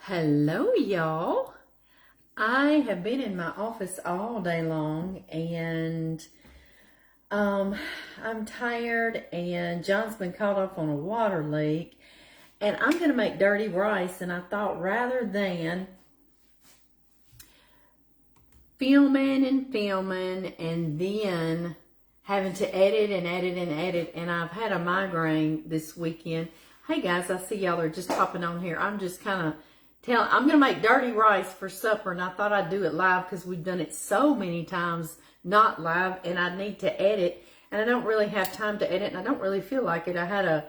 Hello, y'all. I have been in my office all day long and I'm tired, and John's been caught up on a water leak, and I'm going to make dirty rice, and I thought rather than filming and then having to edit and I've had a migraine this weekend. Hey guys, I see y'all are just popping on here. I'm just kind of I'm going to make dirty rice for supper, and I thought I'd do it live because we've done it so many times not live, and I need to edit, and I don't really have time to edit, and I don't really feel like it. I had a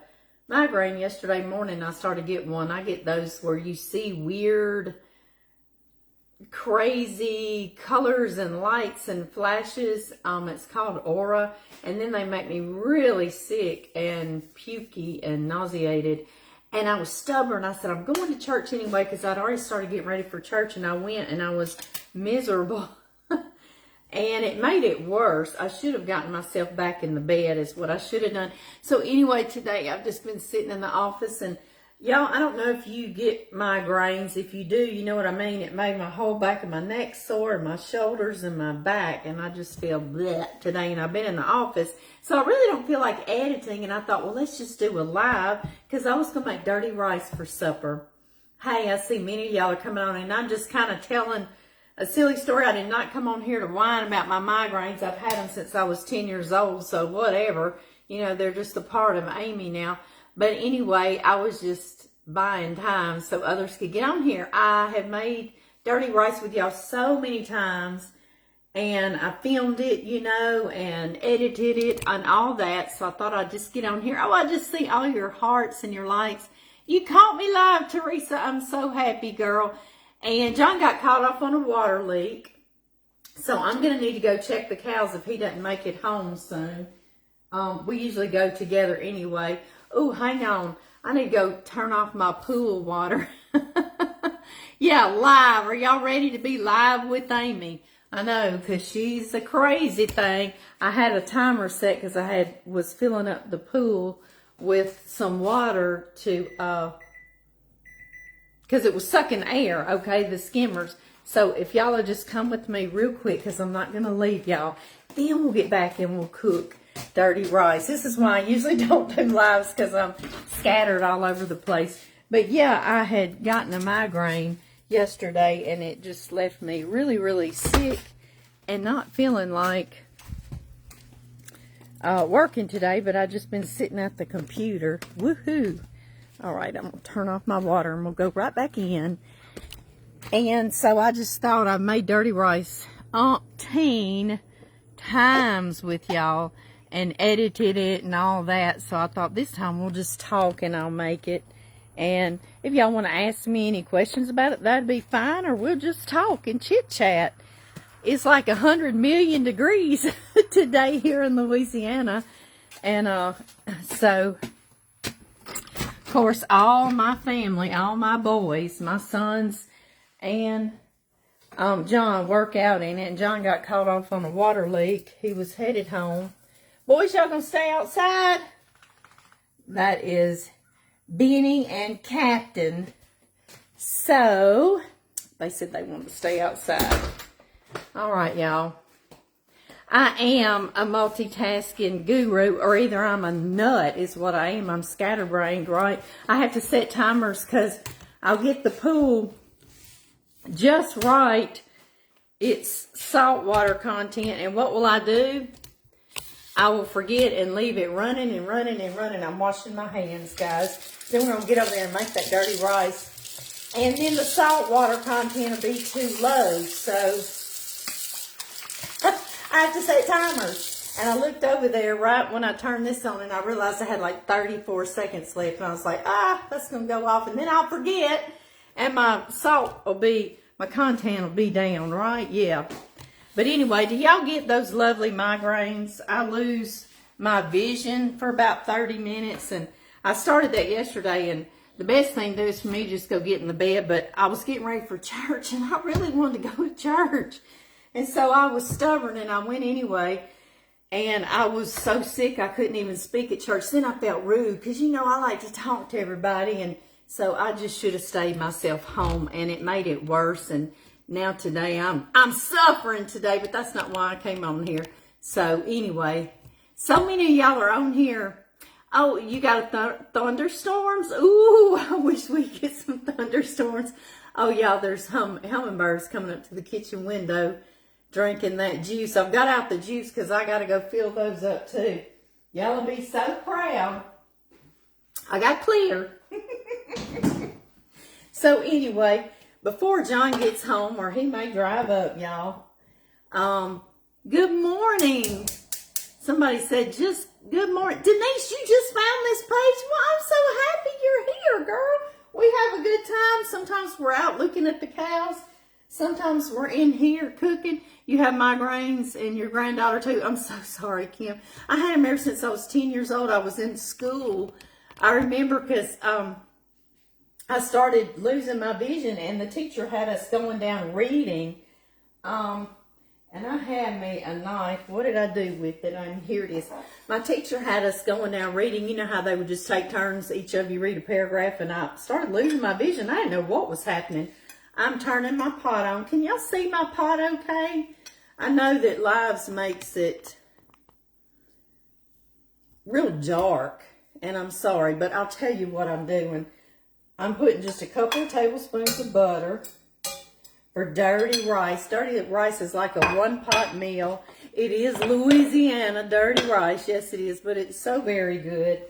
migraine yesterday morning. I started getting one. I get those where you see weird, crazy colors and lights and flashes. It's called aura, and then they make me really sick and pukey and nauseated. And I was stubborn. I said, I'm going to church anyway, because I'd already started getting ready for church, and I went, and I was miserable. And it made it worse. I should have gotten myself back in the bed is what I should have done. So anyway, today I've just been sitting in the office, and y'all, I don't know if you get migraines. If you do, you know what I mean. It made my whole back of my neck sore, and my shoulders and my back, and I just feel bleh today, and I've been in the office. So I really don't feel like editing, and I thought, well, let's just do a live, because I was going to make dirty rice for supper. Hey, I see many of y'all are coming on, and I'm just kind of telling a silly story. I did not come on here to whine about my migraines. I've had them since I was 10 years old, so whatever. You know, they're just a part of Amy now. But anyway, I was just buying time so others could get on here. I have made dirty rice with y'all so many times, and I filmed it, you know, and edited it and all that. So I thought I'd just get on here. Oh, I just see all your hearts and your likes. You caught me live, Teresa. I'm so happy, girl. And John got caught off on a water leak. So I'm going to need to go check the cows if he doesn't make it home soon. We usually go together anyway. Oh, hang on. I need to go turn off my pool water. Yeah, live. Are y'all ready to be live with Amy? I know, because she's a crazy thing. I had a timer set because I was filling up the pool with some water to because it was sucking air, okay, the skimmers. So if y'all will just come with me real quick, because I'm not going to leave y'all, then we'll get back and we'll cook dirty rice. This is why I usually don't do lives, because I'm scattered all over the place. But yeah, I had gotten a migraine yesterday, and it just left me really, really sick and not feeling like working today, but I've just been sitting at the computer. Woohoo! All right, I'm going to turn off my water, and we'll go right back in. And so I just thought I made dirty rice umpteen times with y'all and edited it and all that. So I thought this time we'll just talk and I'll make it. And if y'all want to ask me any questions about it, that'd be fine, or we'll just talk and chit-chat. It's like 100 million degrees today here in Louisiana. And so, of course, all my family, all my boys, my sons, and John work out in it. And John got caught off on a water leak. He was headed home. Boys, y'all gonna stay outside? That is Benny and Captain. So, they said they wanted to stay outside. All right, y'all. I am a multitasking guru, or either I'm a nut is what I am. I'm scatterbrained, right? I have to set timers because I'll get the pool just right. It's saltwater content, and what will I do? I will forget and leave it running and running and running. I'm washing my hands, guys. Then we're going to get over there and make that dirty rice. And then the saltwater content will be too low, so I have to set timers. And I looked over there right when I turned this on, and I realized I had like 34 seconds left. And I was like, that's going to go off. And then I'll forget, and my my content will be down, right? Yeah. But anyway, do y'all get those lovely migraines? I lose my vision for about 30 minutes. And I started that yesterday, and the best thing to do is for me to just go get in the bed. But I was getting ready for church, and I really wanted to go to church. And so I was stubborn, and I went anyway. And I was so sick I couldn't even speak at church. Then I felt rude because, you know, I like to talk to everybody and So I just should have stayed myself home, and it made it worse. And now today I'm suffering today, but that's not why I came on here. So anyway, so many of y'all are on here. Oh, you got thunderstorms? Ooh, I wish we could get some thunderstorms. Oh, y'all, there's hummingbirds coming up to the kitchen window drinking that juice. I've got out the juice because I got to go fill those up too. Y'all will be so proud. I got clear. So anyway, before John gets home, or he may drive up, y'all, good morning. Somebody said, just good morning. Denise, you just found this page? Well, I'm so happy you're here, girl. We have a good time. Sometimes we're out looking at the cows. Sometimes we're in here cooking. You have migraines, and your granddaughter too. I'm so sorry, Kim. I had them ever since I was 10 years old. I was in school. I remember because I started losing my vision, and the teacher had us going down reading. And I had me a knife. What did I do with it? Here it is. My teacher had us going down reading. You know how they would just take turns, each of you read a paragraph, and I started losing my vision. I didn't know what was happening. I'm turning my pot on. Can y'all see my pot okay? I know that Lives makes it real dark, and I'm sorry, but I'll tell you what I'm doing. I'm putting just a couple of tablespoons of butter for dirty rice. Dirty rice is like a one-pot meal. It is Louisiana dirty rice. Yes, it is, but it's so very good.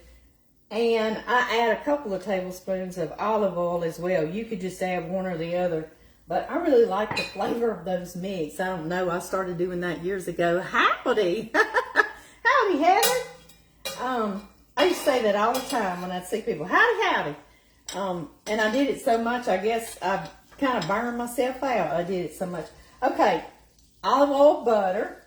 And I add a couple of tablespoons of olive oil as well. You could just add one or the other. But I really like the flavor of those mix. I don't know. I started doing that years ago. Howdy. Howdy, Heather. I used to say that all the time when I'd see people. Howdy, howdy. And I did it so much, I guess I kind of burned myself out. I did it so much. Okay, olive oil, butter.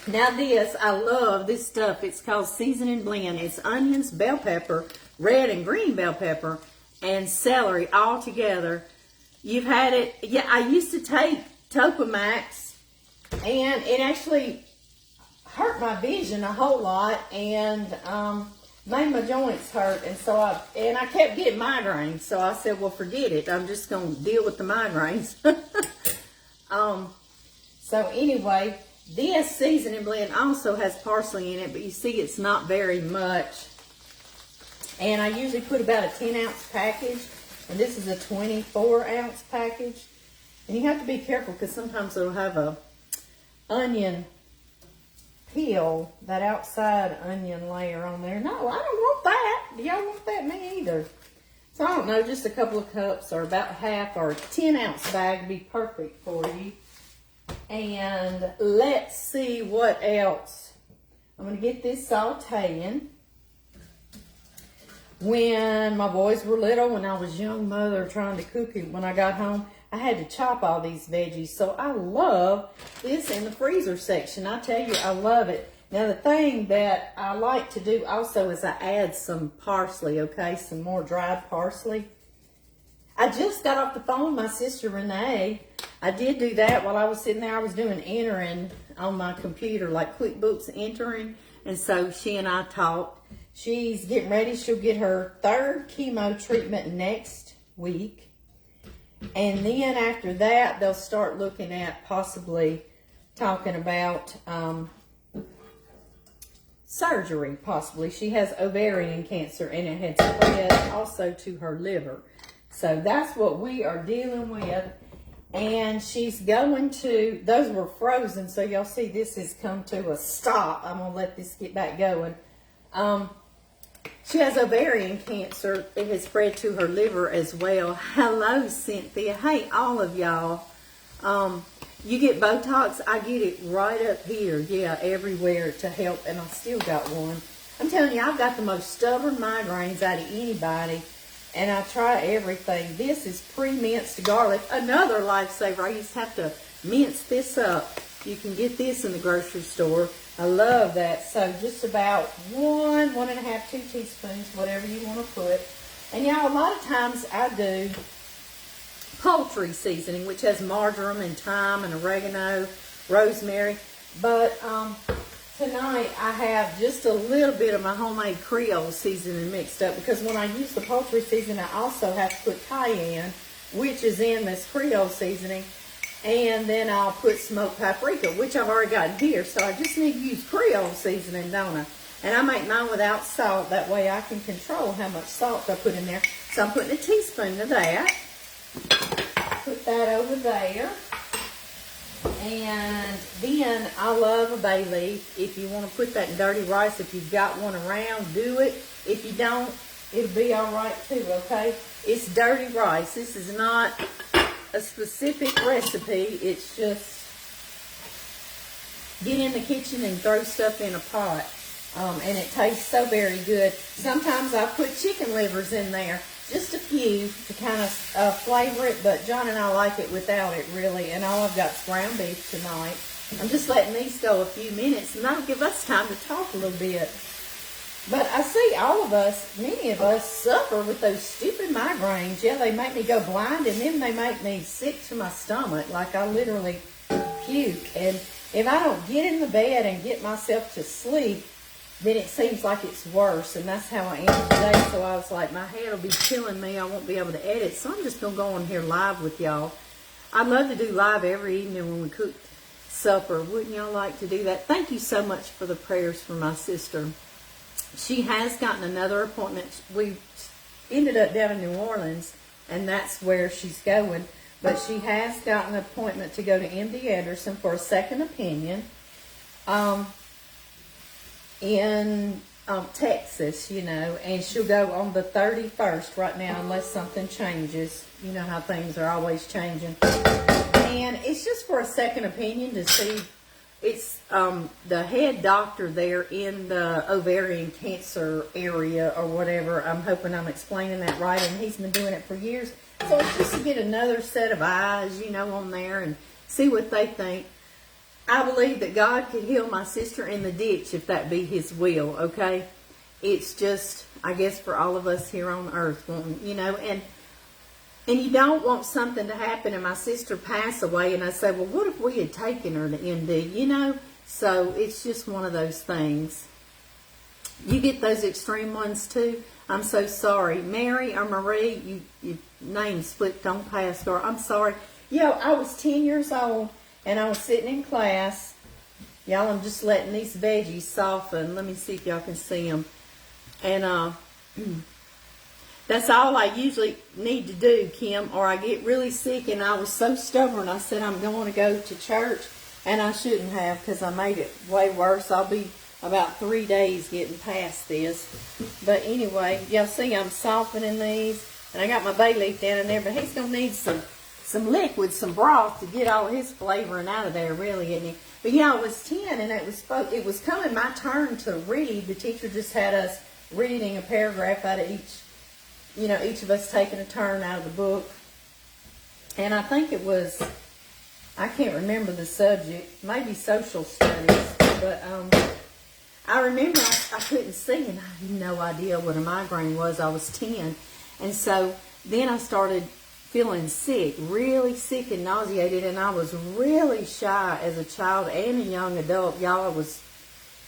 Now this, I love this stuff. It's called Seasoning Blend. It's onions, bell pepper, red and green bell pepper, and celery all together. You've had it. Yeah, I used to take Topamax, and it actually hurt my vision a whole lot, and made my joints hurt, and so I kept getting migraines. So I said, well, forget it. I'm just going to deal with the migraines. So anyway, this seasoning blend also has parsley in it, but you see it's not very much. And I usually put about a 10-ounce package, and this is a 24-ounce package. And you have to be careful because sometimes it'll have a onion peel, that outside onion layer on there. No, I don't want that. Do y'all want that? Me either. So I don't know, just a couple of cups or about half, or a 10-ounce bag would be perfect for you. And let's see what else. I'm going to get this sauteing. When my boys were little, when I was a young mother trying to cook it, when I got home, I had to chop all these veggies. So I love this in the freezer section. I tell you, I love it. Now, the thing that I like to do also is I add some parsley, okay? Some more dried parsley. I just got off the phone with my sister, Renee. I did do that while I was sitting there. I was doing entering on my computer, like QuickBooks entering. And so she and I talked. She's getting ready. She'll get her 3rd chemo treatment next week. And then after that, they'll start looking at possibly talking about surgery, possibly. She has ovarian cancer, and it had spread also to her liver. So that's what we are dealing with. And she's going to, those were frozen, so y'all see this has come to a stop. I'm going to let this get back going. She has ovarian cancer. It has spread to her liver as well. Hello, Cynthia. Hey, all of y'all. You get Botox. I get it right up here. Yeah, everywhere to help. And I still got one. I'm telling you, I've got the most stubborn migraines out of anybody. And I try everything. This is pre-minced garlic. Another lifesaver. I used to have to mince this up. You can get this in the grocery store. I love that. So just about 1.5, 2 teaspoons, whatever you want to put. And y'all, a lot of times I do poultry seasoning, which has marjoram and thyme and oregano, rosemary. But tonight I have just a little bit of my homemade Creole seasoning mixed up, because when I use the poultry seasoning, I also have to put cayenne, which is in this Creole seasoning, and then I'll put smoked paprika, which I've already got here. So I just need to use Creole seasoning, don't I? And I make mine without salt. That way I can control how much salt I put in there. So I'm putting a teaspoon of that. Put that over there. And then I love a bay leaf. If you want to put that in dirty rice, if you've got one around, do it. If you don't, it'll be all right too, okay? It's dirty rice. This is not a specific recipe. It's just get in the kitchen and throw stuff in a pot. And it tastes so very good. Sometimes I put chicken livers in there, just a few to kind of flavor it, but John and I like it without it really, and all I've got is ground beef tonight. I'm just letting these go a few minutes, and that'll give us time to talk a little bit. But I see all of us, many of us, suffer with those stupid migraines. Yeah, they make me go blind, and then they make me sick to my stomach, like I literally puke. And if I don't get in the bed and get myself to sleep, then it seems like it's worse, and that's how I am today. So I was like, my head will be killing me. I won't be able to edit, so I'm just going to go on here live with y'all. I'd love to do live every evening when we cook supper. Wouldn't y'all like to do that? Thank you so much for the prayers for my sister. She has gotten another appointment. We ended up down in New Orleans, and that's where she's going. But she has gotten an appointment to go to MD Anderson for a second opinion. In Texas, you know, and she'll go on the 31st right now unless something changes. You know how things are always changing. And it's just for a second opinion to see. It's the head doctor there in the ovarian cancer area or whatever. I'm hoping I'm explaining that right, and he's been doing it for years. So it's just to get another set of eyes, you know, on there and see what they think. I believe that God could heal my sister in the ditch if that be his will, okay? It's just, I guess, for all of us here on earth, you know, and you don't want something to happen and my sister pass away and I say, well, what if we had taken her to MD, you know? So it's just one of those things. You get those extreme ones too? I'm so sorry. Mary or Marie, your name slipped on past her. I'm sorry. Yo, I was 10 years old. And I was sitting in class. Y'all, I'm just letting these veggies soften. Let me see if y'all can see them. And that's all I usually need to do, Kim, or I get really sick. And I was so stubborn. I said I'm going to go to church. And I shouldn't have, because I made it way worse. I'll be about 3 days getting past this. But anyway, y'all see I'm softening these. And I got my bay leaf down in there. But he's going to need some liquid, some broth to get all his flavoring out of there, really, isn't he? But yeah, I was 10 and it was coming my turn to read. The teacher just had us reading a paragraph out of each of us taking a turn out of the book. And I think it was, I can't remember the subject, maybe social studies, but I remember I couldn't see and I had no idea what a migraine was. I was 10. And so then I started feeling sick, really sick and nauseated, and I was really shy as a child and a young adult. Y'all, I was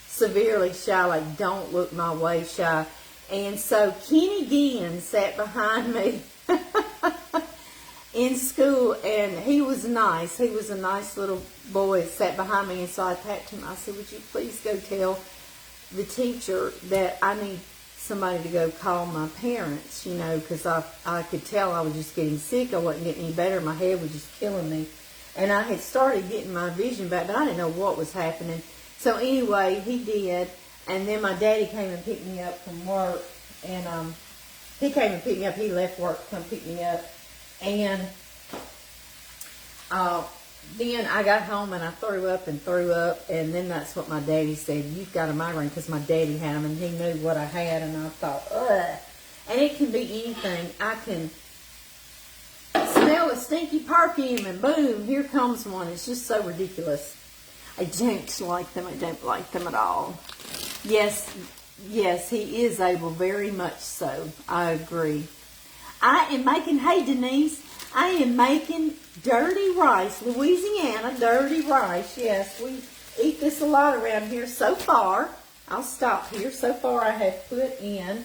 severely shy, like don't look my way shy. And so Kenny Ginn sat behind me in school, and he was nice. He was a nice little boy that sat behind me, and so I tapped him. I said, would you please go tell the teacher that I need somebody to go call my parents, you know, because I could tell I was just getting sick. I wasn't getting any better. My head was just killing me. And I had started getting my vision back, but I didn't know what was happening. So anyway, he did. And then my daddy came and picked me up from work. And he came and picked me up. He left work to come pick me up. And then I got home and I threw up. And then that's what my daddy said, you've got a migraine, because my daddy had them and he knew what I had. And I thought, ugh. And it can be anything. I can smell a stinky perfume and boom, here comes one. It's just so ridiculous. I don't like them. I don't like them at all. Yes, he is able, very much so. I agree. I am making, hey Denise, I am making dirty rice, Louisiana dirty rice. Yes, eat this a lot around here. So far, I'll stop here. So far, I have put in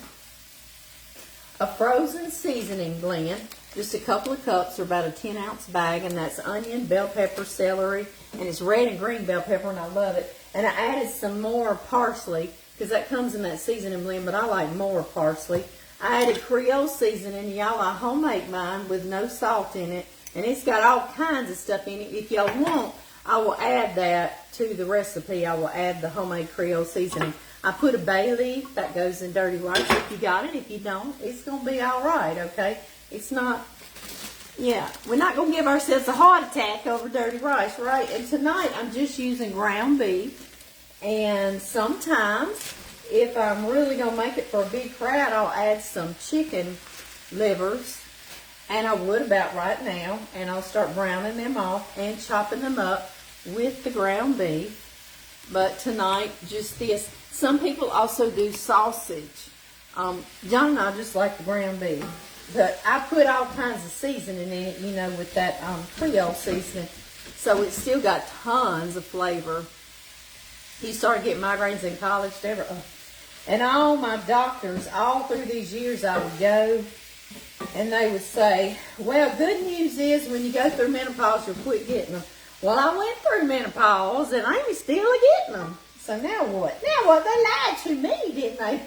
a frozen seasoning blend, just a couple of cups, or about a 10-ounce bag, and that's onion, bell pepper, celery, and it's red and green bell pepper, and I love it. And I added some more parsley, because that comes in that seasoning blend, but I like more parsley. I added Creole seasoning. Y'all, I homemade mine with no salt in it, and it's got all kinds of stuff in it. If y'all want, I will add that to the recipe. I will add the homemade Creole seasoning. I put a bay leaf. That goes in dirty rice if you got it. If you don't, it's going to be all right, okay? It's not, yeah, we're not going to give ourselves a heart attack over dirty rice, right? And tonight, I'm just using ground beef. And sometimes, if I'm really going to make it for a big crowd, I'll add some chicken livers. And I would about right now. And I'll start browning them off and chopping them up with the ground beef. But tonight, just this. Some people also do sausage. John and I just like the ground beef. But I put all kinds of seasoning in it, you know, with that Creole seasoning. So it's still got tons of flavor. He started getting migraines in college. And all my doctors, all through these years, I would go and they would say, well, good news is when you go through menopause, you'll quit getting them. Well, I went through menopause and I'm still getting them. So now what? Now what? They lied to me, didn't they?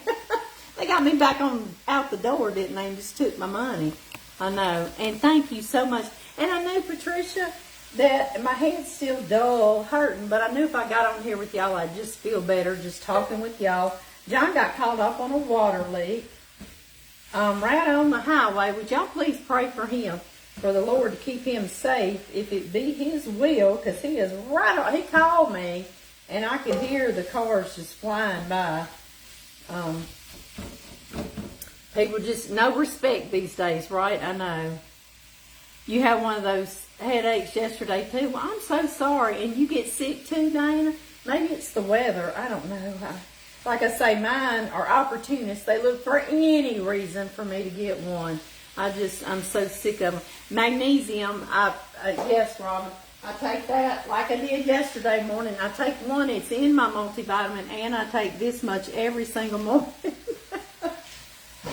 They got me back on out the door, didn't they? And just took my money. I know. And thank you so much. And I knew, Patricia, that my head's still dull, hurting, but I knew if I got on here with y'all, I'd just feel better just talking with y'all. John got called up on a water leak right on the highway. Would y'all please pray for him, for the Lord to keep him safe, if it be his will, because he is right on. He called me, and I could hear the cars just flying by. People just, no respect these days, right? I know. You had one of those headaches yesterday, too. Well, I'm so sorry. And you get sick, too, Dana? Maybe it's the weather. I don't know. Like I say, mine are opportunists. They look for any reason for me to get one. I'm so sick of them. Magnesium, yes, Robin. I take that like I did yesterday morning. I take one. It's in my multivitamin, and I take this much every single morning.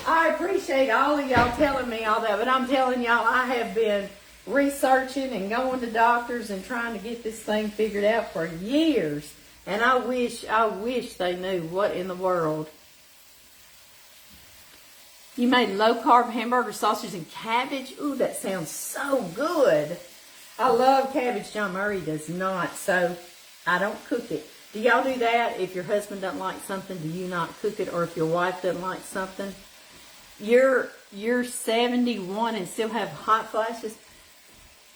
I appreciate all of y'all telling me all that, but I'm telling y'all, I have been researching and going to doctors and trying to get this thing figured out for years. And I wish they knew what in the world. You made low-carb hamburger sausage and cabbage. Ooh, that sounds so good. I love cabbage. John Murray does not, so I don't cook it. Do y'all do that? If your husband doesn't like something, do you not cook it? Or if your wife doesn't like something? You're 71 and still have hot flashes?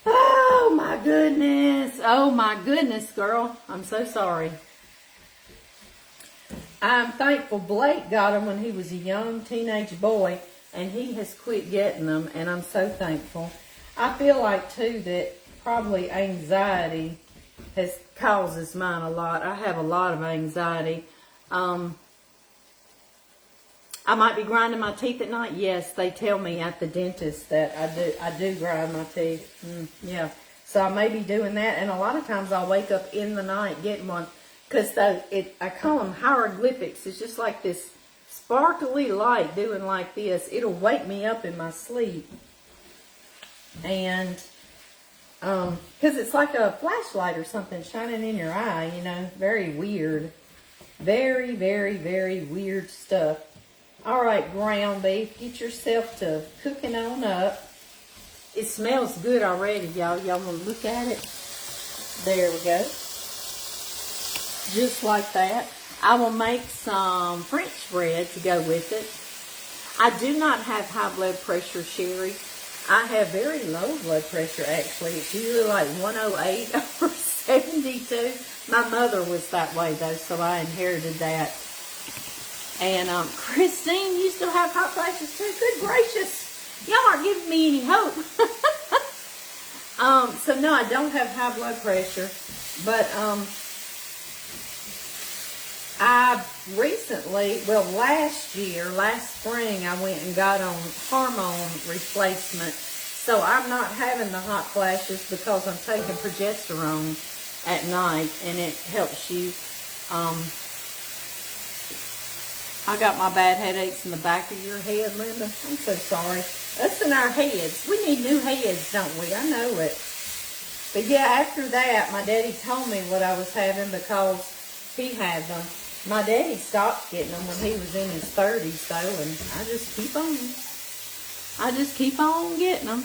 Oh, my goodness. Oh, my goodness, girl. I'm so sorry. I'm thankful Blake got them when he was a young teenage boy, and he has quit getting them, and I'm so thankful. I feel like, too, that probably anxiety causes mine a lot. I have a lot of anxiety. I might be grinding my teeth at night. Yes, they tell me at the dentist that I do grind my teeth. Yeah, so I may be doing that, and a lot of times I'll wake up in the night getting one, because I call them hieroglyphics. It's just like this sparkly light doing like this. It'll wake me up in my sleep, and because it's like a flashlight or something shining in your eye, you know, very weird, very, very, very weird stuff. All right, ground beef, get yourself to cooking on up. It smells good already, y'all. Y'all want to look at it? There we go. Just like that. I will make some French bread to go with it. I do not have high blood pressure, Sherry. I have very low blood pressure, actually. It's usually like 108 over 72. My mother was that way, though, so I inherited that. And Christine, you still have hot flashes too? Good gracious. Y'all aren't giving me any hope. So no, I don't have high blood pressure. But I recently, well, last spring, I went and got on hormone replacement. So I'm not having the hot flashes because I'm taking progesterone. at night, and it helps you. I got my bad headaches in the back of your head, Linda. I'm so sorry. Us in our heads. We need new heads, don't we? I know it. But yeah, after that, my daddy told me what I was having because he had them. My daddy stopped getting them when he was in his 30s, though, and I just keep on. I just keep on getting them.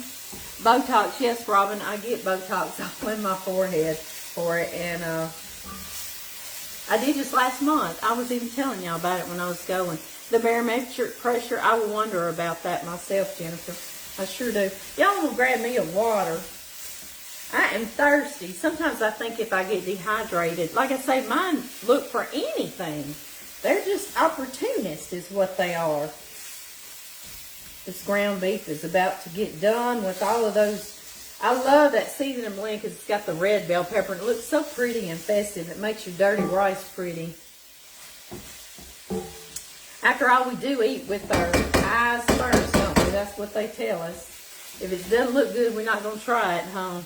Botox, yes, Robin, I get Botox all in my forehead for it, and I did just last month. I was even telling y'all about it when I was going. The barometric pressure, I will wonder about that myself, Jennifer. I sure do. Y'all will grab me a water. I am thirsty. Sometimes I think if I get dehydrated, like I say, mine look for anything. They're just opportunists is what they are. This ground beef is about to get done with all of those. I love that seasoning blend because it's got the red bell pepper. And it looks so pretty and festive. It makes your dirty rice pretty. After all, we do eat with our eyes first, don't we? That's what they tell us. If it doesn't look good, we're not going to try it, huh?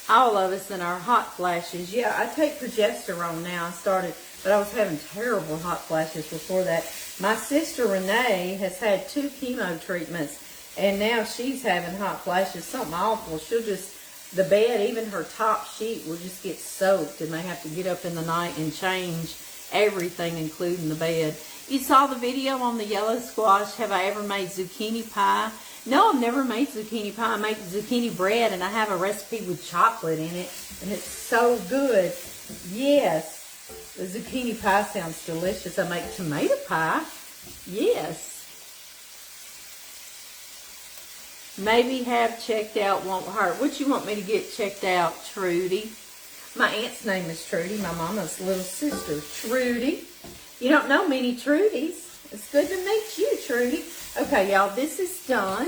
All of us in our hot flashes. Yeah, I take progesterone now. I started, but I was having terrible hot flashes before that. My sister Renee has had 2 chemo treatments, and now she's having hot flashes. Something awful. She'll just, the bed, even her top sheet will just get soaked, and they have to get up in the night and change everything, including the bed. You saw the video on the yellow squash. Have I ever made zucchini pie? No, I've never made zucchini pie. I make zucchini bread, and I have a recipe with chocolate in it, and it's so good. Yes, the zucchini pie sounds delicious. I make tomato pie. Yes. Maybe have checked out won't hurt. What you want me to get checked out, Trudy? My aunt's name is Trudy. My mama's little sister, Trudy. You don't know many Trudys. It's good to meet you, Trudy. Okay, y'all, this is done.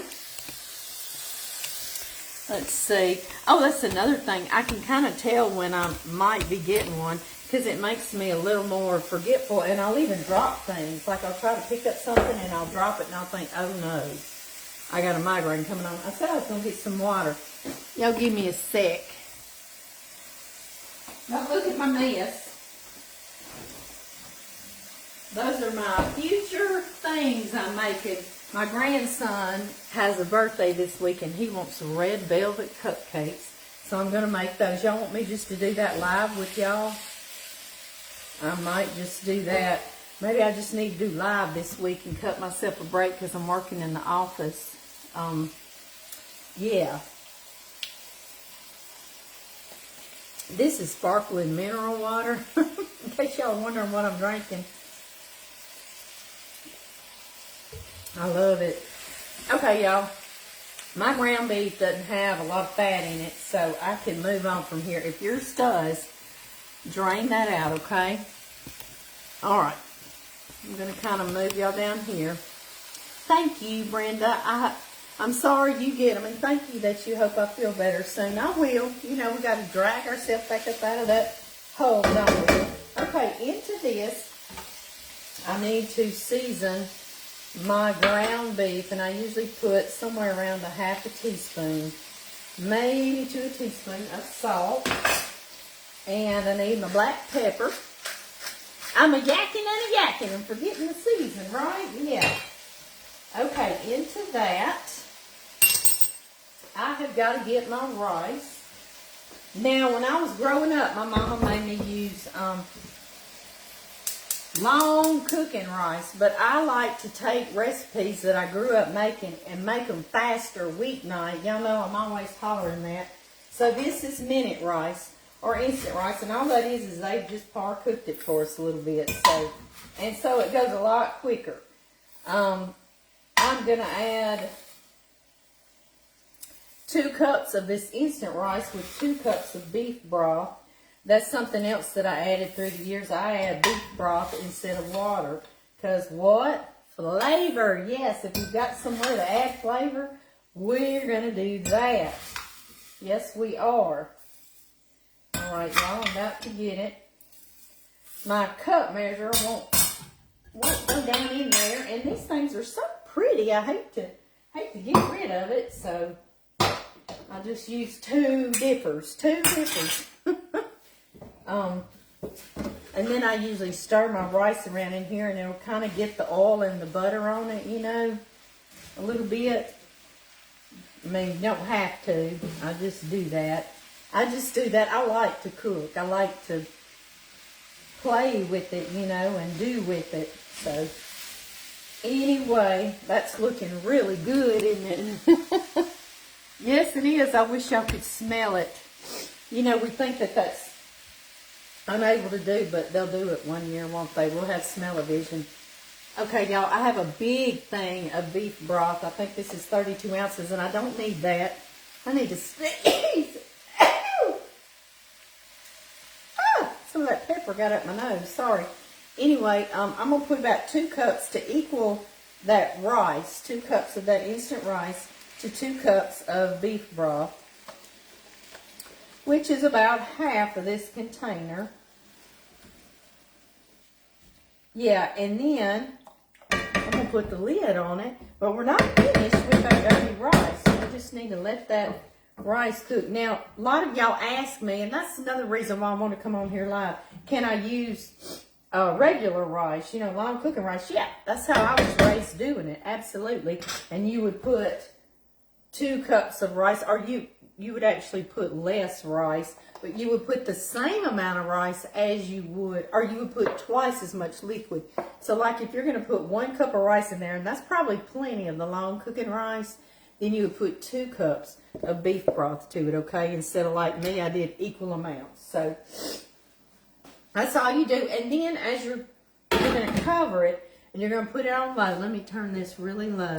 Let's see. Oh, that's another thing. I can kind of tell when I might be getting one because it makes me a little more forgetful, and I'll even drop things. Like I'll try to pick up something and I'll drop it and I'll think, oh no, I got a migraine coming on. I said I was going to get some water. Y'all give me a sec. Now look at my mess. Those are my future things I'm making. My grandson has a birthday this week, and he wants red velvet cupcakes. So I'm going to make those. Y'all want me just to do that live with y'all? I might just do that. Maybe I just need to do live this week and cut myself a break because I'm working in the office. Yeah. This is sparkling mineral water. In case y'all wondering what I'm drinking. I love it. Okay, y'all. My ground beef doesn't have a lot of fat in it, so I can move on from here. If yours does, drain that out, okay? All right. I'm going to kind of move y'all down here. Thank you, Brenda. I'm sorry you get them, and thank you that you hope I feel better soon. I will. You know, we got to drag ourselves back up out of that hole, don't we? Okay, into this, I need to season my ground beef, and I usually put somewhere around a half a teaspoon, maybe to a teaspoon of salt, and I need my black pepper. I'm a yakking and a yakking. I'm forgetting the season, right? Yeah. Okay, into that, I have got to get my rice. Now, when I was growing up, my mama made me use long cooking rice, but I like to take recipes that I grew up making and make them faster weeknight. Y'all know I'm always hollering that. So this is minute rice or instant rice, and all that is they've just par cooked it for us a little bit. So it goes a lot quicker. I'm gonna add 2 cups of this instant rice with 2 cups of beef broth. That's something else that I added through the years. I add beef broth instead of water. Because what? Flavor. Yes, if you've got somewhere to add flavor, we're going to do that. Yes, we are. All right, y'all, I'm about to get it. My cup measure won't go down in there. And these things are so pretty. I hate to get rid of it. So I just use two dippers. And then I usually stir my rice around in here, and it'll kind of get the oil and the butter on it, you know, a little bit. I mean, you don't have to. I just do that. I like to cook. I like to play with it, you know, and do with it. So, anyway, that's looking really good, isn't it? Yes, it is. I wish y'all could smell it. You know, we think that that's unable to do, but they'll do it one year, won't they? We'll have smell-o-vision. Okay, y'all, I have a big thing of beef broth. I think this is 32 ounces, and I don't need that. I need to sneeze. Some of that pepper got up my nose. Sorry. Anyway, I'm going to put about 2 cups to equal that rice. 2 cups of that instant rice to 2 cups of beef broth, which is about half of this container. Yeah, and then I'm going to put the lid on it, but we're not finished with our dirty rice. We just need to let that rice cook. Now, a lot of y'all ask me, and that's another reason why I want to come on here live, can I use regular rice, you know, long cooking rice? Yeah, that's how I was raised doing it, absolutely. And you would put 2 cups of rice, or you would actually put less rice, but you would put the same amount of rice as you would, or you would put twice as much liquid. So like if you're going to put 1 cup of rice in there, and that's probably plenty of the long cooking rice, then you would put 2 cups of beef broth to it, okay? Instead of like me, I did equal amounts. So that's all you do. And then as you're going to cover it, and you're going to put it on low. Let me turn this really low.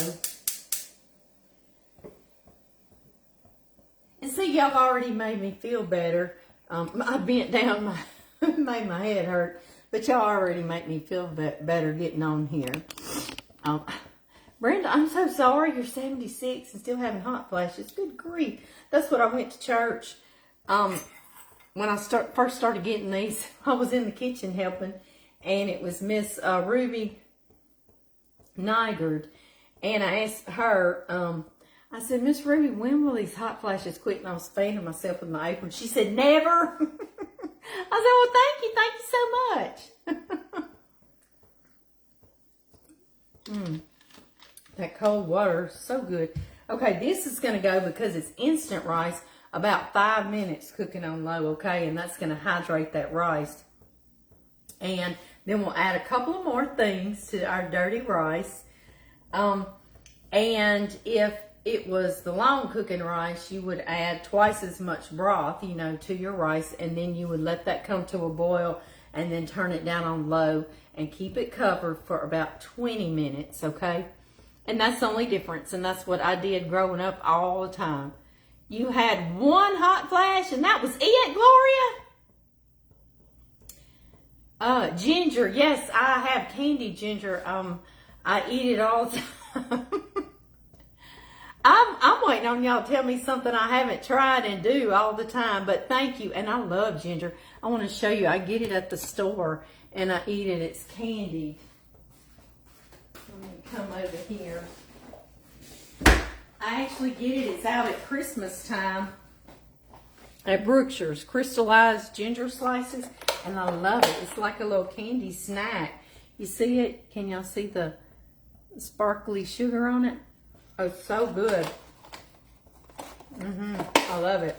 And see, y'all already made me feel better. I bent down, made my head hurt. But y'all already make me feel better getting on here. Brenda, I'm so sorry. You're 76 and still having hot flashes. Good grief. That's what I went to church. When I first started getting these, I was in the kitchen helping. And it was Miss Ruby Nygaard. And I asked her... I said, Miss Ruby, when will these hot flashes quit? And I was fanning myself with my apron. She said, never. I said, well, thank you. Thank you so much. That cold water is so good. Okay, this is going to go, because it's instant rice, about 5 minutes cooking on low, okay? And that's going to hydrate that rice. And then we'll add a couple of more things to our dirty rice. And if it was the long cooking rice, you would add twice as much broth, you know, to your rice, and then you would let that come to a boil and then turn it down on low and keep it covered for about 20 minutes, okay? And that's the only difference, and that's what I did growing up all the time. You had 1 hot flash, and that was it, Gloria? Ginger, yes, I have candy ginger. I eat it all the time. I'm waiting on y'all to tell me something I haven't tried and do all the time, but thank you. And I love ginger. I want to show you. I get it at the store and I eat it. It's candied. Let me come over here. I actually get it. It's out at Christmas time at Brookshire's. Crystallized ginger slices, and I love it. It's like a little candy snack. You see it? Can y'all see the sparkly sugar on it? Oh, it's so good. I love it.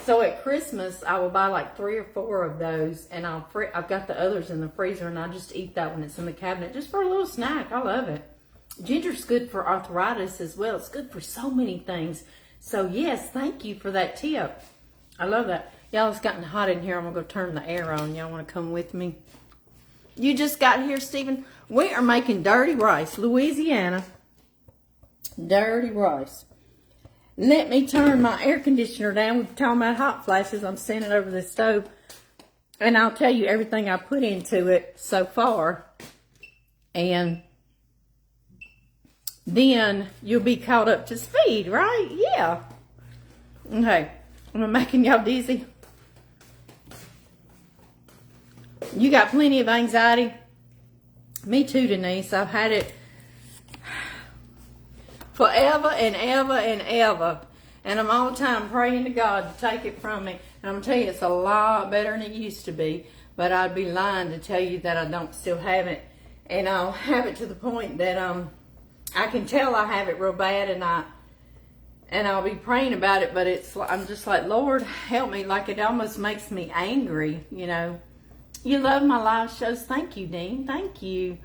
So at Christmas, I will buy like 3 or 4 of those, and I've got the others in the freezer, and I just eat that when it's in the cabinet, just for a little snack. I love it. Ginger's good for arthritis as well. It's good for so many things. So yes, thank you for that tip. I love that. Y'all, it's gotten hot in here. I'm gonna go turn the air on. Y'all want to come with me? You just got here, Stephen. We are making dirty rice, Louisiana. Dirty rice. Let me turn my air conditioner down. We've been talking about hot flashes. I'm standing over the stove, and I'll tell you everything I put into it so far, and then you'll be caught up to speed, right? Yeah. Okay. I'm making y'all dizzy. You got plenty of anxiety? Me too, Denise. I've had it. forever and ever and ever. And I'm all the time praying to God to take it from me. And I'm going to tell you, it's a lot better than it used to be. But I'd be lying to tell you that I don't still have it. And I'll have it to the point that I can tell I have it real bad, and I'll be praying about it, but I'm just like, Lord, help me. Like, it almost makes me angry, you know. You love my live shows. Thank you, Dean. Thank you.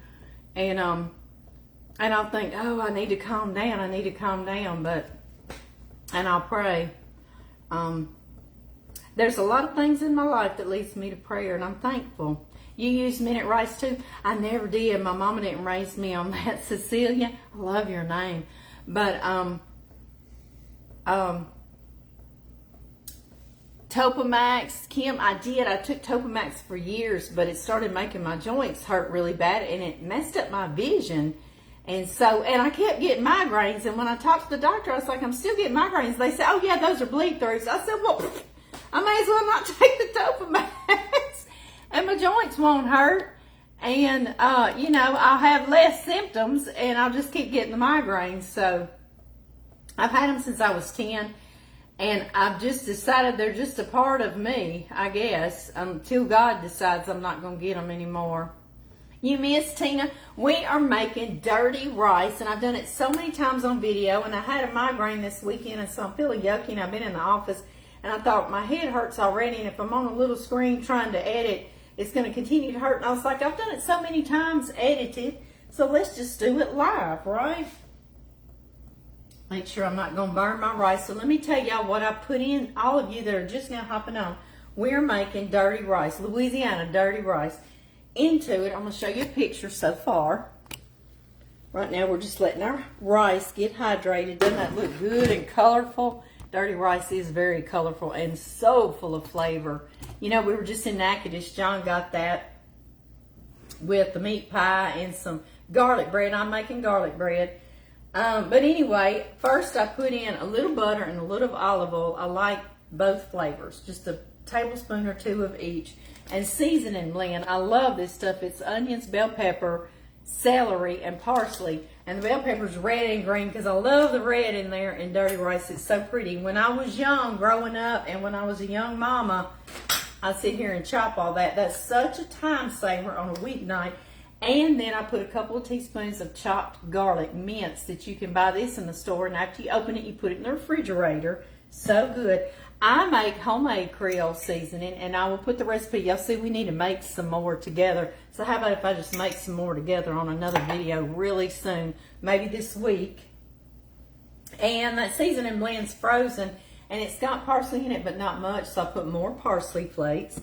And I'll think, oh, I need to calm down. I need to calm down. And I'll pray. There's a lot of things in my life that leads me to prayer, and I'm thankful. You use minute rice too? I never did. My mama didn't raise me on that. Cecilia, I love your name. But Topamax, Kim, I did. I took Topamax for years, but it started making my joints hurt really bad, and it messed up my vision. And I kept getting migraines. And when I talked to the doctor, I was like, I'm still getting migraines. They said, oh yeah, those are bleed throughs. I said, well, I may as well not take the Topamax. And my joints won't hurt. And, you know, I'll have less symptoms, and I'll just keep getting the migraines. So I've had them since I was 10. And I've just decided they're just a part of me, I guess, until God decides I'm not going to get them anymore. You miss Tina? We are making dirty rice, and I've done it so many times on video, and I had a migraine this weekend, and so I'm feeling yucky, and I've been in the office, and I thought my head hurts already, and if I'm on a little screen trying to edit, it's going to continue to hurt. And I was like, I've done it so many times edited, so let's just do it live, right? Make sure I'm not going to burn my rice. So let me tell y'all what I put in. All of you that are just now hopping on, we're making dirty rice, Louisiana dirty rice. Into it, I'm going to show you a picture so far. Right now, we're just letting our rice get hydrated. Doesn't that look good and colorful? Dirty rice is very colorful and so full of flavor. You know, we were just in Natchitoches. John got that with the meat pie and some garlic bread. I'm making garlic bread. But anyway, first I put in a little butter and a little olive oil. I like both flavors, just a tablespoon or two of each. And seasoning blend. I love this stuff. It's onions, bell pepper, celery, and parsley. And the bell pepper's red and green because I love the red in there in dirty rice. It's so pretty. When I was young, growing up, and when I was a young mama, I'd sit here and chop all that. That's such a time saver on a weeknight. And then I put a couple of teaspoons of chopped garlic mince that you can buy this in the store. And after you open it, you put it in the refrigerator. So good. I make homemade Creole seasoning, and I will put the recipe. Y'all see, we need to make some more together. So how about if I just make some more together on another video really soon, maybe this week. And that seasoning blend's frozen, and it's got parsley in it, but not much, so I put more parsley flakes.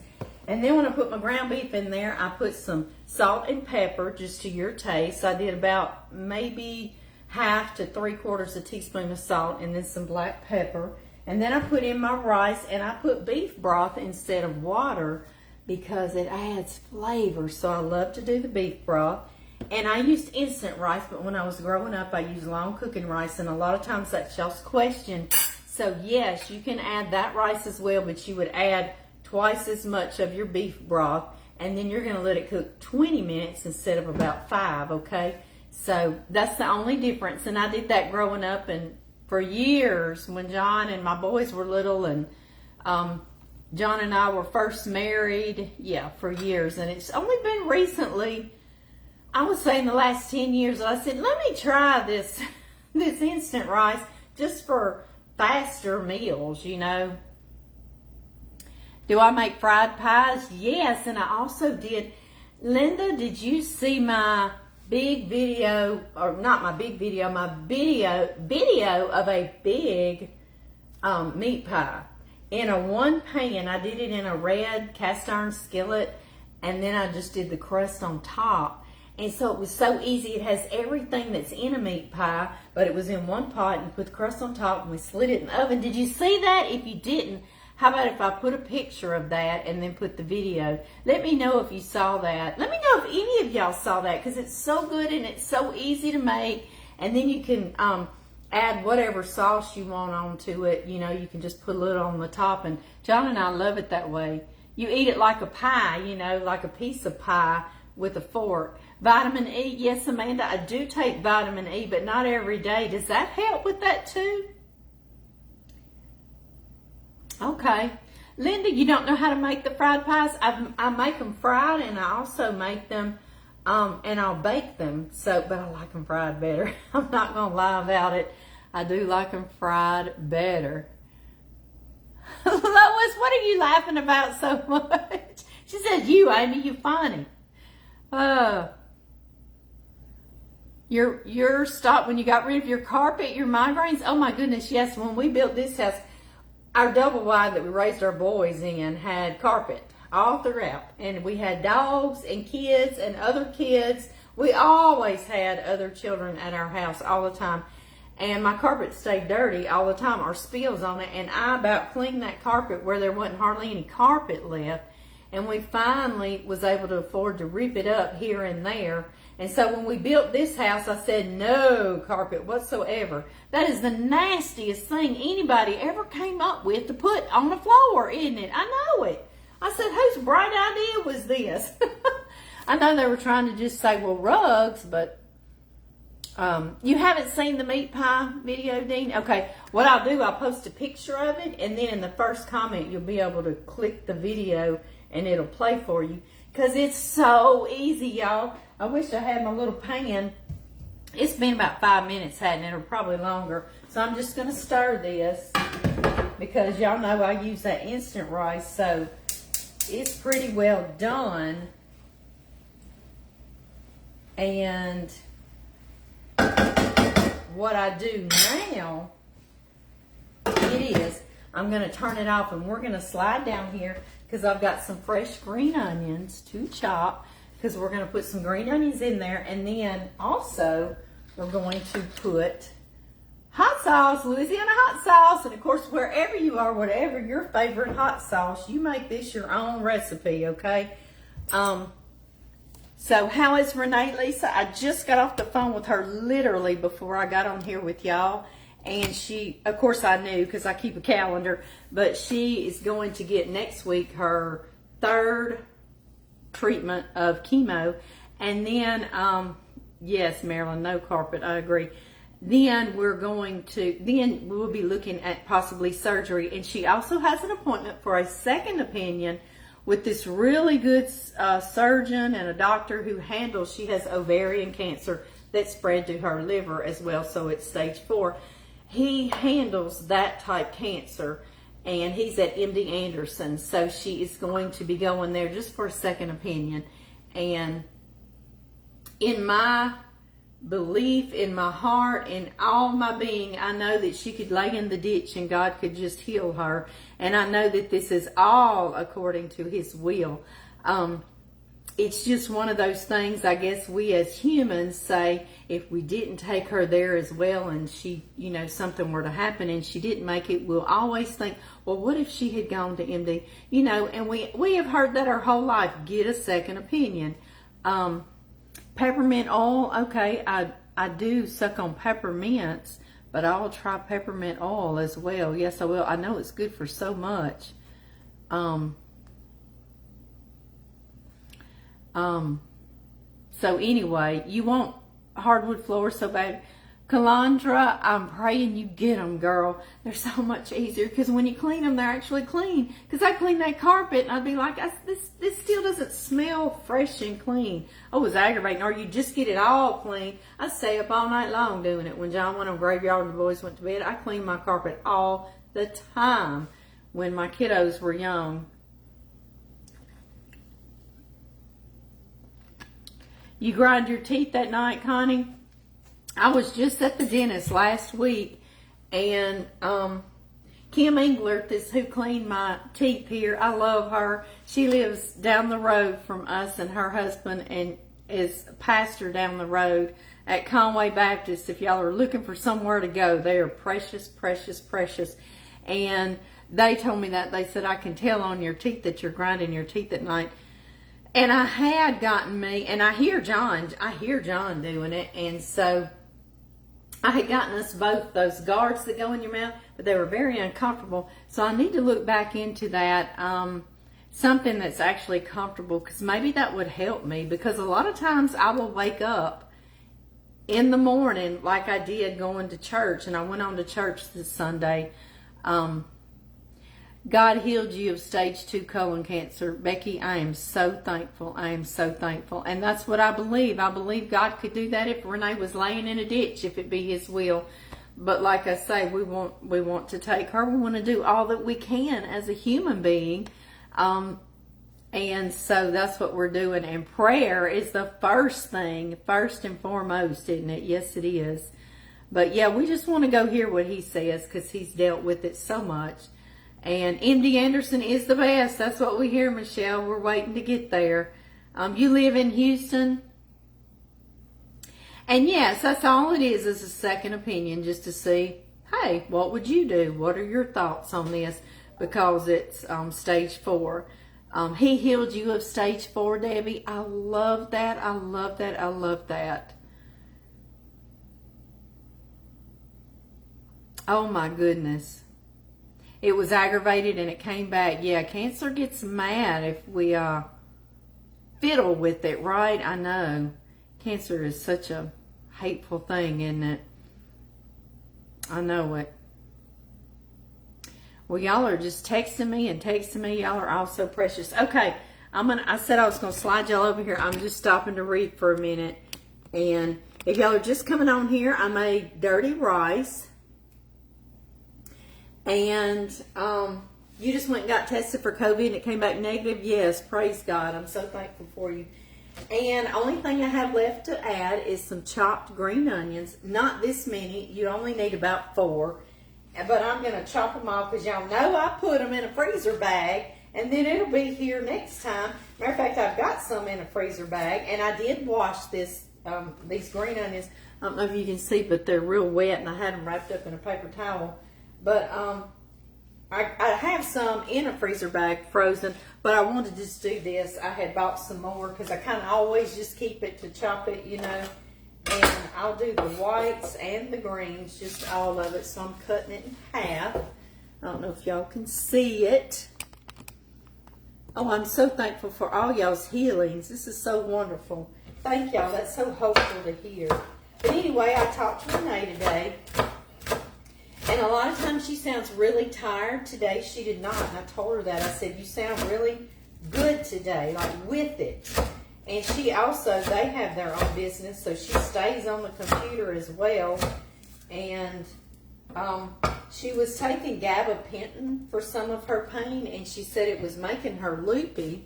And then when I put my ground beef in there, I put some salt and pepper, just to your taste. I did about maybe 1/2 to 3/4 a teaspoon of salt, and then some black pepper. And then I put in my rice, and I put beef broth instead of water because it adds flavor. So I love to do the beef broth. And I used instant rice, but when I was growing up, I used long cooking rice, and a lot of times that's y'all's question. So yes, you can add that rice as well, but you would add twice as much of your beef broth, and then you're going to let it cook 20 minutes instead of about 5, okay? So that's the only difference, and I did that growing up, and for years when John and my boys were little, and John and I were first married, yeah, for years. And it's only been recently, I would say in the last 10 years, I said, let me try this instant rice just for faster meals, you know. Do I make fried pies? Yes, and I also did. Linda, did you see my big video, or not my big video, my video of a big meat pie in a one pan? I did it in a red cast iron skillet, and then I just did the crust on top. And so it was so easy. It has everything that's in a meat pie, but it was in one pot, and put the crust on top, and we slid it in the oven. Did you see that? If you didn't, how about if I put a picture of that and then put the video? Let me know if you saw that. Let me know if any of y'all saw that, because it's so good and it's so easy to make. And then you can add whatever sauce you want onto it. You know, you can just put a little on the top. And John and I love it that way. You eat it like a pie, you know, like a piece of pie with a fork. Vitamin E, yes, Amanda, I do take vitamin E, but not every day. Does that help with that too? Okay. Linda, you don't know how to make the fried pies? I make them fried, and I also make them, and I'll bake them. So, but I like them fried better. I'm not going to lie about it. I do like them fried better. Lois, what are you laughing about so much? She said, you, Amy, you funny. Your stop when you got rid of your carpet, your migraines. Oh my goodness, yes. When we built this house, our double wide that we raised our boys in had carpet all throughout. And we had dogs and kids and other kids. We always had other children at our house all the time. And my carpet stayed dirty all the time, or spills on it. And I about cleaned that carpet where there wasn't hardly any carpet left. And we finally was able to afford to rip it up here and there. And so when we built this house, I said, no carpet whatsoever. That is the nastiest thing anybody ever came up with to put on the floor, isn't it? I know it. I said, whose bright idea was this? I know they were trying to just say, well, rugs, but you haven't seen the meat pie video, Dean? Okay, what I'll do, I'll post a picture of it, and then in the first comment, you'll be able to click the video, and it'll play for you. Because it's so easy, y'all. I wish I had my little pan. It's been about 5 minutes, hadn't it? Or probably longer. So I'm just going to stir this, because y'all know I use that instant rice. So it's pretty well done. And what I do now, it is, I'm going to turn it off, and we're going to slide down here, because I've got some fresh green onions to chop, because we're going to put some green onions in there. And then also we're going to put hot sauce, Louisiana hot sauce. And of course, wherever you are, whatever your favorite hot sauce, you make this your own recipe, okay? So how is Renee, Lisa? I just got off the phone with her literally before I got on here with y'all. And she, of course I knew because I keep a calendar, but she is going to get next week her 3rd treatment of chemo. And then, yes, Marilyn, no carpet, I agree. Then we'll be looking at possibly surgery. And she also has an appointment for a second opinion with this really good surgeon and a doctor who handles, she has ovarian cancer that spread to her liver as well, so it's stage 4. He handles that type cancer, and he's at MD Anderson. So she is going to be going there just for a second opinion. And in my belief, in my heart, in all my being, I know that she could lay in the ditch and God could just heal her. And I know that this is all according to His will. It's just one of those things, I guess we as humans say, if we didn't take her there as well, and she, you know, something were to happen and she didn't make it, we'll always think, well, what if she had gone to MD? You know, and we have heard that our whole life, get a second opinion. Peppermint oil, okay, I do suck on peppermints, but I'll try peppermint oil as well. Yes, I will. I know it's good for so much. So anyway, you want hardwood floors so bad. Calandra, I'm praying you get them, girl. They're so much easier because when you clean them, they're actually clean. Because I clean that carpet and I'd be like, this still doesn't smell fresh and clean. Oh, it was aggravating. Or you just get it all clean. I stay up all night long doing it. When John went on graveyard and the boys went to bed, I cleaned my carpet all the time when my kiddos were young. You grind your teeth that night, Connie? I was just at the dentist last week, and Kim Englert is who cleaned my teeth here. I love her. She lives down the road from us and her husband, and is pastor down the road at Conway Baptist. If y'all are looking for somewhere to go, they are precious, precious, precious. And they told me that. They said, I can tell on your teeth that you're grinding your teeth at night. And I had gotten me, and I hear John doing it, and so I had gotten us both those guards that go in your mouth, but they were very uncomfortable. So I need to look back into that. something that's actually comfortable, because maybe that would help me, because a lot of times I will wake up in the morning like I did going to church, and I went on to church this Sunday. God healed you of stage 2 colon cancer. Becky, I am so thankful. I am so thankful. And that's what I believe. I believe God could do that if Renee was laying in a ditch, if it be his will. But like I say, we want to take her. We want to do all that we can as a human being. And so that's what we're doing. And prayer is the first thing, first and foremost, isn't it? Yes, it is. But yeah, we just want to go hear what he says, because he's dealt with it so much. And MD Anderson is the best. That's what we hear, Michelle. We're waiting to get there. You live in Houston. And yes, that's all it is a second opinion, just to see, hey, what would you do? What are your thoughts on this? Because it's stage 4. He healed you of stage 4, Debbie. I love that. I love that. I love that. Oh my goodness. It was aggravated and it came back. Yeah, cancer gets mad if we fiddle with it, right? I know. Cancer is such a hateful thing, isn't it? I know it. Well, y'all are just texting me and texting me. Y'all are all so precious. Okay, I said I was gonna slide y'all over here. I'm just stopping to read for a minute. And if y'all are just coming on here, I made dirty rice. And you just went and got tested for COVID and it came back negative. Yes, praise God. I'm so thankful for you. And only thing I have left to add is some chopped green onions. Not this many. You only need about 4. But I'm going to chop them off, because y'all know I put them in a freezer bag. And then it'll be here next time. Matter of fact, I've got some in a freezer bag. And I did wash these green onions. I don't know if you can see, but they're real wet. And I had them wrapped up in a paper towel. But I have some in a freezer bag frozen, but I wanted to just do this. I had bought some more, because I kind of always just keep it to chop it, you know. And I'll do the whites and the greens, just all of it. So I'm cutting it in half. I don't know if y'all can see it. Oh, I'm so thankful for all y'all's healings. This is so wonderful. Thank y'all. That's so hopeful to hear. But anyway, I talked to Renee today. And a lot of times she sounds really tired. Today she did not. And I told her that. I said, you sound really good today, like with it. And she also, they have their own business, so she stays on the computer as well. And she was taking gabapentin for some of her pain, and she said it was making her loopy.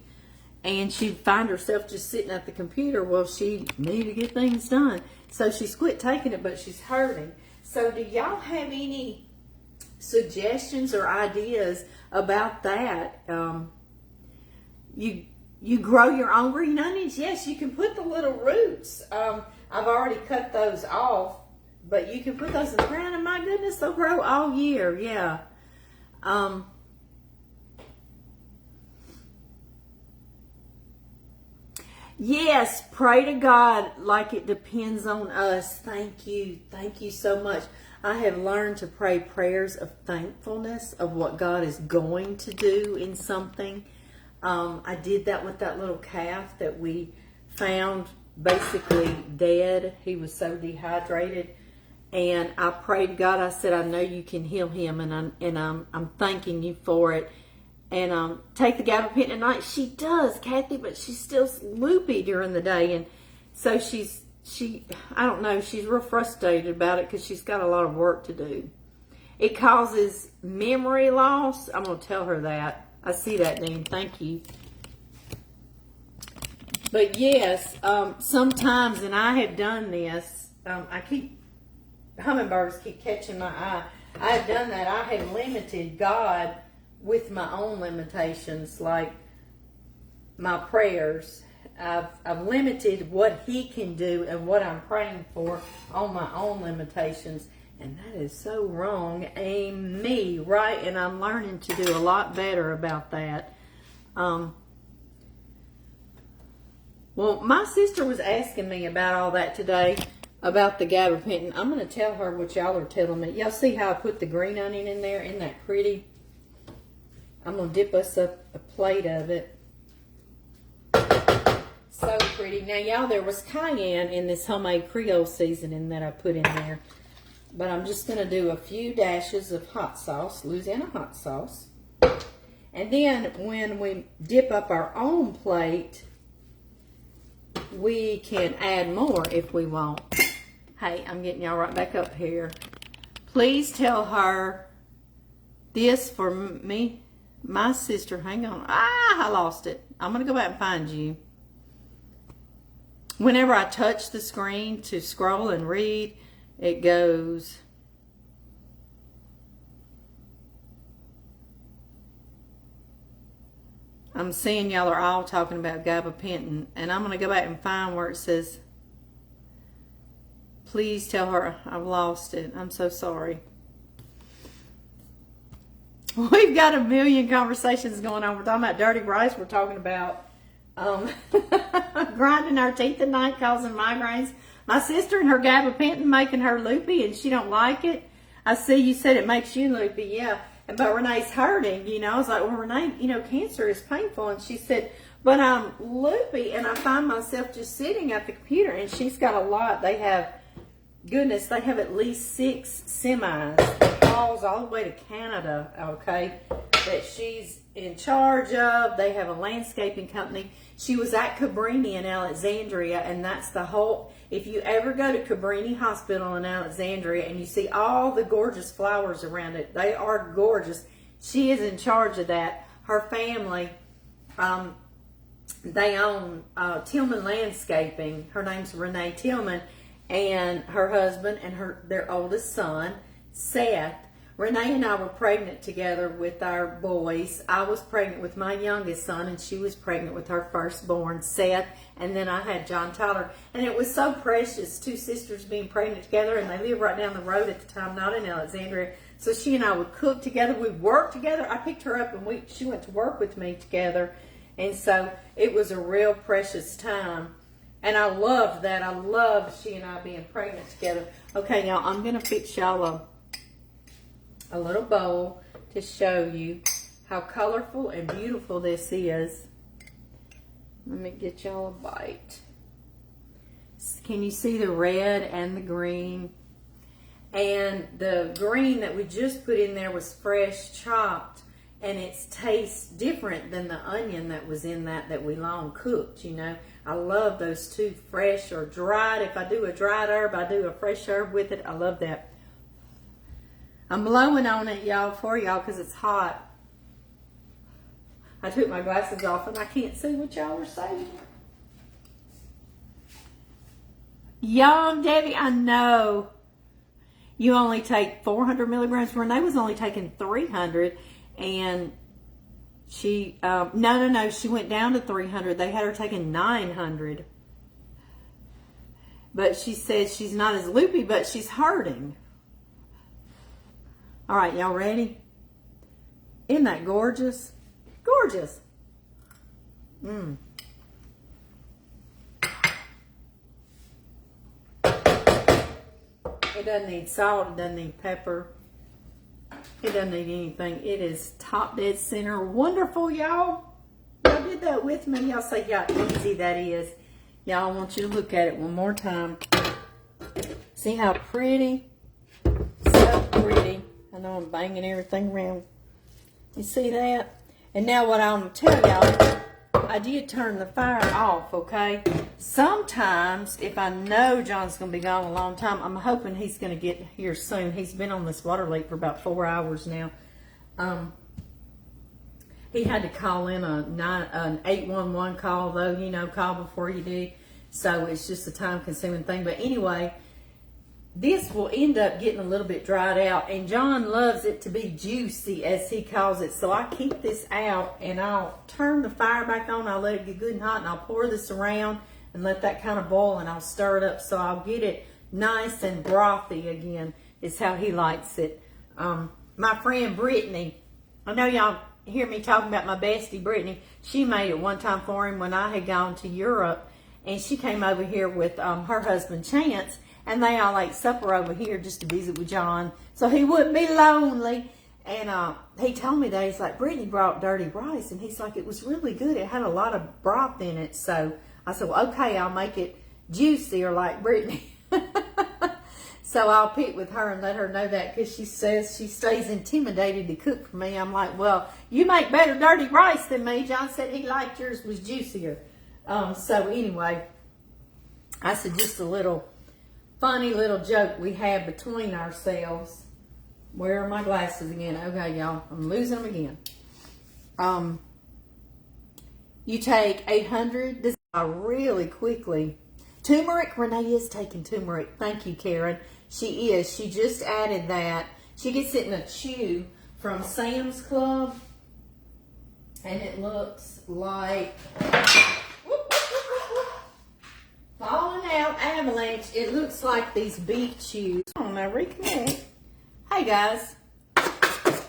And she'd find herself just sitting at the computer. Well, she needed to get things done. So she's quit taking it, but she's hurting. So do y'all have any suggestions or ideas about that? You grow your own green onions? Yes, you can put the little roots. I've already cut those off, but you can put those in the ground, and my goodness, they'll grow all year. Yeah. Yes, pray to God like it depends on us. Thank you. Thank you so much. I have learned to pray prayers of thankfulness of what God is going to do in something. I did that with that little calf that we found basically dead. He was so dehydrated. And I prayed God. I said, I know you can heal him, and I'm thanking you for it. And take the gabapentin at night. She does, Kathy, but she's still loopy during the day. And so I don't know, she's real frustrated about it, because she's got a lot of work to do. It causes memory loss. I'm going to tell her that. I see that, Dean. Thank you. But yes, sometimes, and I have done this, hummingbirds keep catching my eye. I have done that. I have limited God with my own limitations, like my prayers. I've limited what he can do and what I'm praying for on my own limitations. And that is so wrong. Me, right? And I'm learning to do a lot better about that. Well, my sister was asking me about all that today, about the gabapentin. I'm going to tell her what y'all are telling me. Y'all see how I put the green onion in there? Isn't that pretty? I'm going to dip us up a plate of it. So pretty. Now, y'all, there was cayenne in this homemade Creole seasoning that I put in there. But I'm just going to do a few dashes of hot sauce, Louisiana hot sauce. And then when we dip up our own plate, we can add more if we want. Hey, I'm getting y'all right back up here. Please tell her this for me. My sister, hang on. I lost it. I'm going to go back and find you. Whenever I touch the screen to scroll and read, it goes. I'm seeing y'all are all talking about gabapentin, and I'm going to go back and find where it says, please tell her I've lost it. I'm so sorry. We've got a million conversations going on. We're talking about dirty rice. We're talking about grinding our teeth at night, causing migraines. My sister and her gabapentin making her loopy, and she don't like it. I see you said it makes you loopy, yeah. But Renee's hurting, you know. I was like, well, Renee, you know, cancer is painful. And she said, but I'm loopy, and I find myself just sitting at the computer. And she's got a lot. They have, goodness, they have at least 6 semis, hauls all the way to Canada, okay, that she's in charge of. They have a landscaping company. She was at Cabrini in Alexandria, and that's the whole, if you ever go to Cabrini Hospital in Alexandria and you see all the gorgeous flowers around it, they are gorgeous. She is in charge of that. Her family, they own Tillman Landscaping. Her name's Renee Tillman, and her husband and their oldest son, Seth. Renee and I were pregnant together with our boys. I was pregnant with my youngest son, and she was pregnant with her firstborn, Seth, and then I had John Tyler. And it was so precious, 2 sisters being pregnant together, and they lived right down the road at the time, not in Alexandria. So she and I would cook together. We'd work together. I picked her up, and she went to work with me together. And so it was a real precious time. And I loved that. I loved she and I being pregnant together. Okay, y'all, I'm going to fix y'all a little bowl to show you how colorful and beautiful this is. Let me get y'all a bite. Can you see the red and the green? And the green that we just put in there was fresh chopped, and it tastes different than the onion that was in that we long cooked, you know. I love those two, fresh or dried. If I do a dried herb, I do a fresh herb with it. I love that. I'm blowing on it, y'all, for y'all, because it's hot. I took my glasses off, and I can't see what y'all are saying. Yum, Debbie, I know. You only take 400 milligrams. Renee was only taking 300, and she, no, she went down to 300. They had her taking 900. But she says she's not as loopy, but she's hurting. All right, y'all ready? Isn't that gorgeous? Gorgeous. It doesn't need salt. It doesn't need pepper. It doesn't need anything. It is top dead center. Wonderful, y'all. Y'all did that with me. Y'all say how easy that is. Y'all, I want you to look at it one more time. See how pretty? So pretty. I know I'm banging everything around. You see that? And now what I'm going to tell y'all, I did turn the fire off, okay? Sometimes, if I know John's going to be gone a long time, I'm hoping he's going to get here soon. He's been on this water leak for about 4 hours now. He had to call in an 811 call, though, you know, call before you do. So it's just a time-consuming thing. But anyway, this will end up getting a little bit dried out, and John loves it to be juicy, as he calls it. So I keep this out, and I'll turn the fire back on. I'll let it get good and hot, and I'll pour this around and let that kind of boil, and I'll stir it up so I'll get it nice and brothy again, is how he likes it. My friend Brittany, I know y'all hear me talking about my bestie Brittany. She made it one time for him when I had gone to Europe, and she came over here with her husband Chance, and they all ate supper over here just to visit with John, so he wouldn't be lonely. And he told me that, he's like, Brittany brought dirty rice, and he's like, it was really good. It had a lot of broth in it. So I said, well, okay, I'll make it juicier like Brittany. So I'll pick with her and let her know that, because she says she stays intimidated to cook for me. I'm like, well, you make better dirty rice than me. John said he liked yours was juicier. So anyway, I said just a little funny little joke we had between ourselves. Where are my glasses again? Okay, y'all, I'm losing them again. You take 800, this really quickly. Turmeric, Renee is taking turmeric. Thank you, Karen. She is. She just added that. She gets it in a chew from Sam's Club. And it looks like falling out avalanche. It looks like these beef chews. I don't know, reconnect. Hey guys.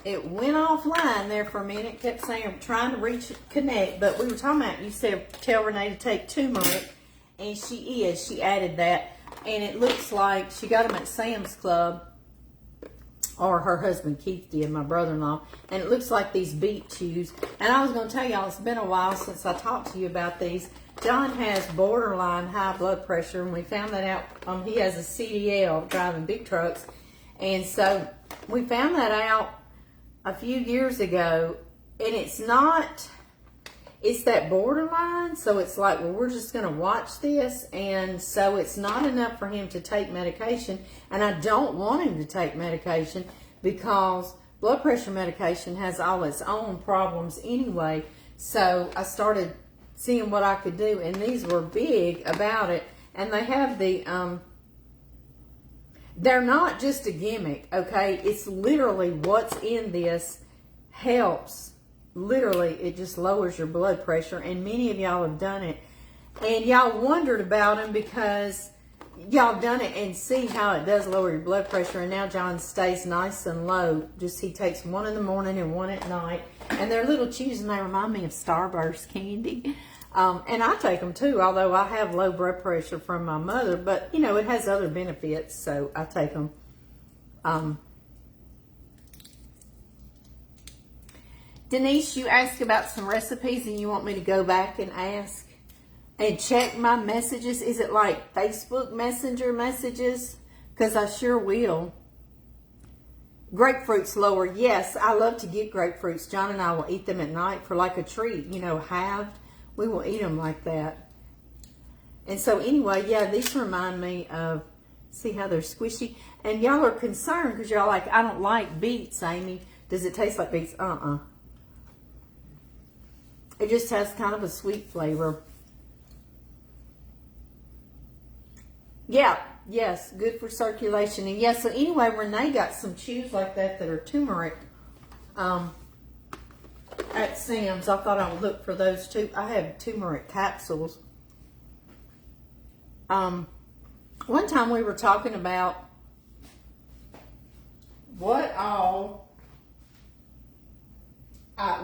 It went offline there for a minute. Kept saying I'm trying to connect. But we were talking about, you said tell Renee to take turmeric. And she is. She added that. And it looks like she got them at Sam's Club. Or her husband Keith did, my brother-in-law. And it looks like these beet chews. And I was going to tell y'all, it's been a while since I talked to you about these. John has borderline high blood pressure. And we found that out. He has a CDL, driving big trucks. And so we found that out a few years ago. And it's not... It's that borderline, so it's like, well, we're just going to watch this, and so it's not enough for him to take medication, and I don't want him to take medication because blood pressure medication has all its own problems anyway, so I started seeing what I could do, and these were big about it, and they have the, they're not just a gimmick, okay? It's literally what's in this helps. Literally, it just lowers your blood pressure, and many of y'all have done it. And y'all wondered about them because y'all done it and see how it does lower your blood pressure. And now John stays nice and low. Just he takes one in the morning and one at night. And they're little chews, and they remind me of Starburst candy. And I take them too, although I have low blood pressure from my mother. But, you know, it has other benefits, so I take them. Denise, you asked about some recipes and you want me to go back and ask and check my messages. Is it like Facebook Messenger messages? Because I sure will. Grapefruits lower. Yes, I love to get grapefruits. John and I will eat them at night for like a treat, you know, halved. We will eat them like that. And so anyway, yeah, these remind me of, see how they're squishy? And y'all are concerned because y'all like, I don't like beets, Amy. Does it taste like beets? It just has kind of a sweet flavor. Yeah, yes, good for circulation. And yes, so anyway, Renee got some chews like that are turmeric at Sam's. I thought I would look for those too. I have turmeric capsules. One time we were talking about what all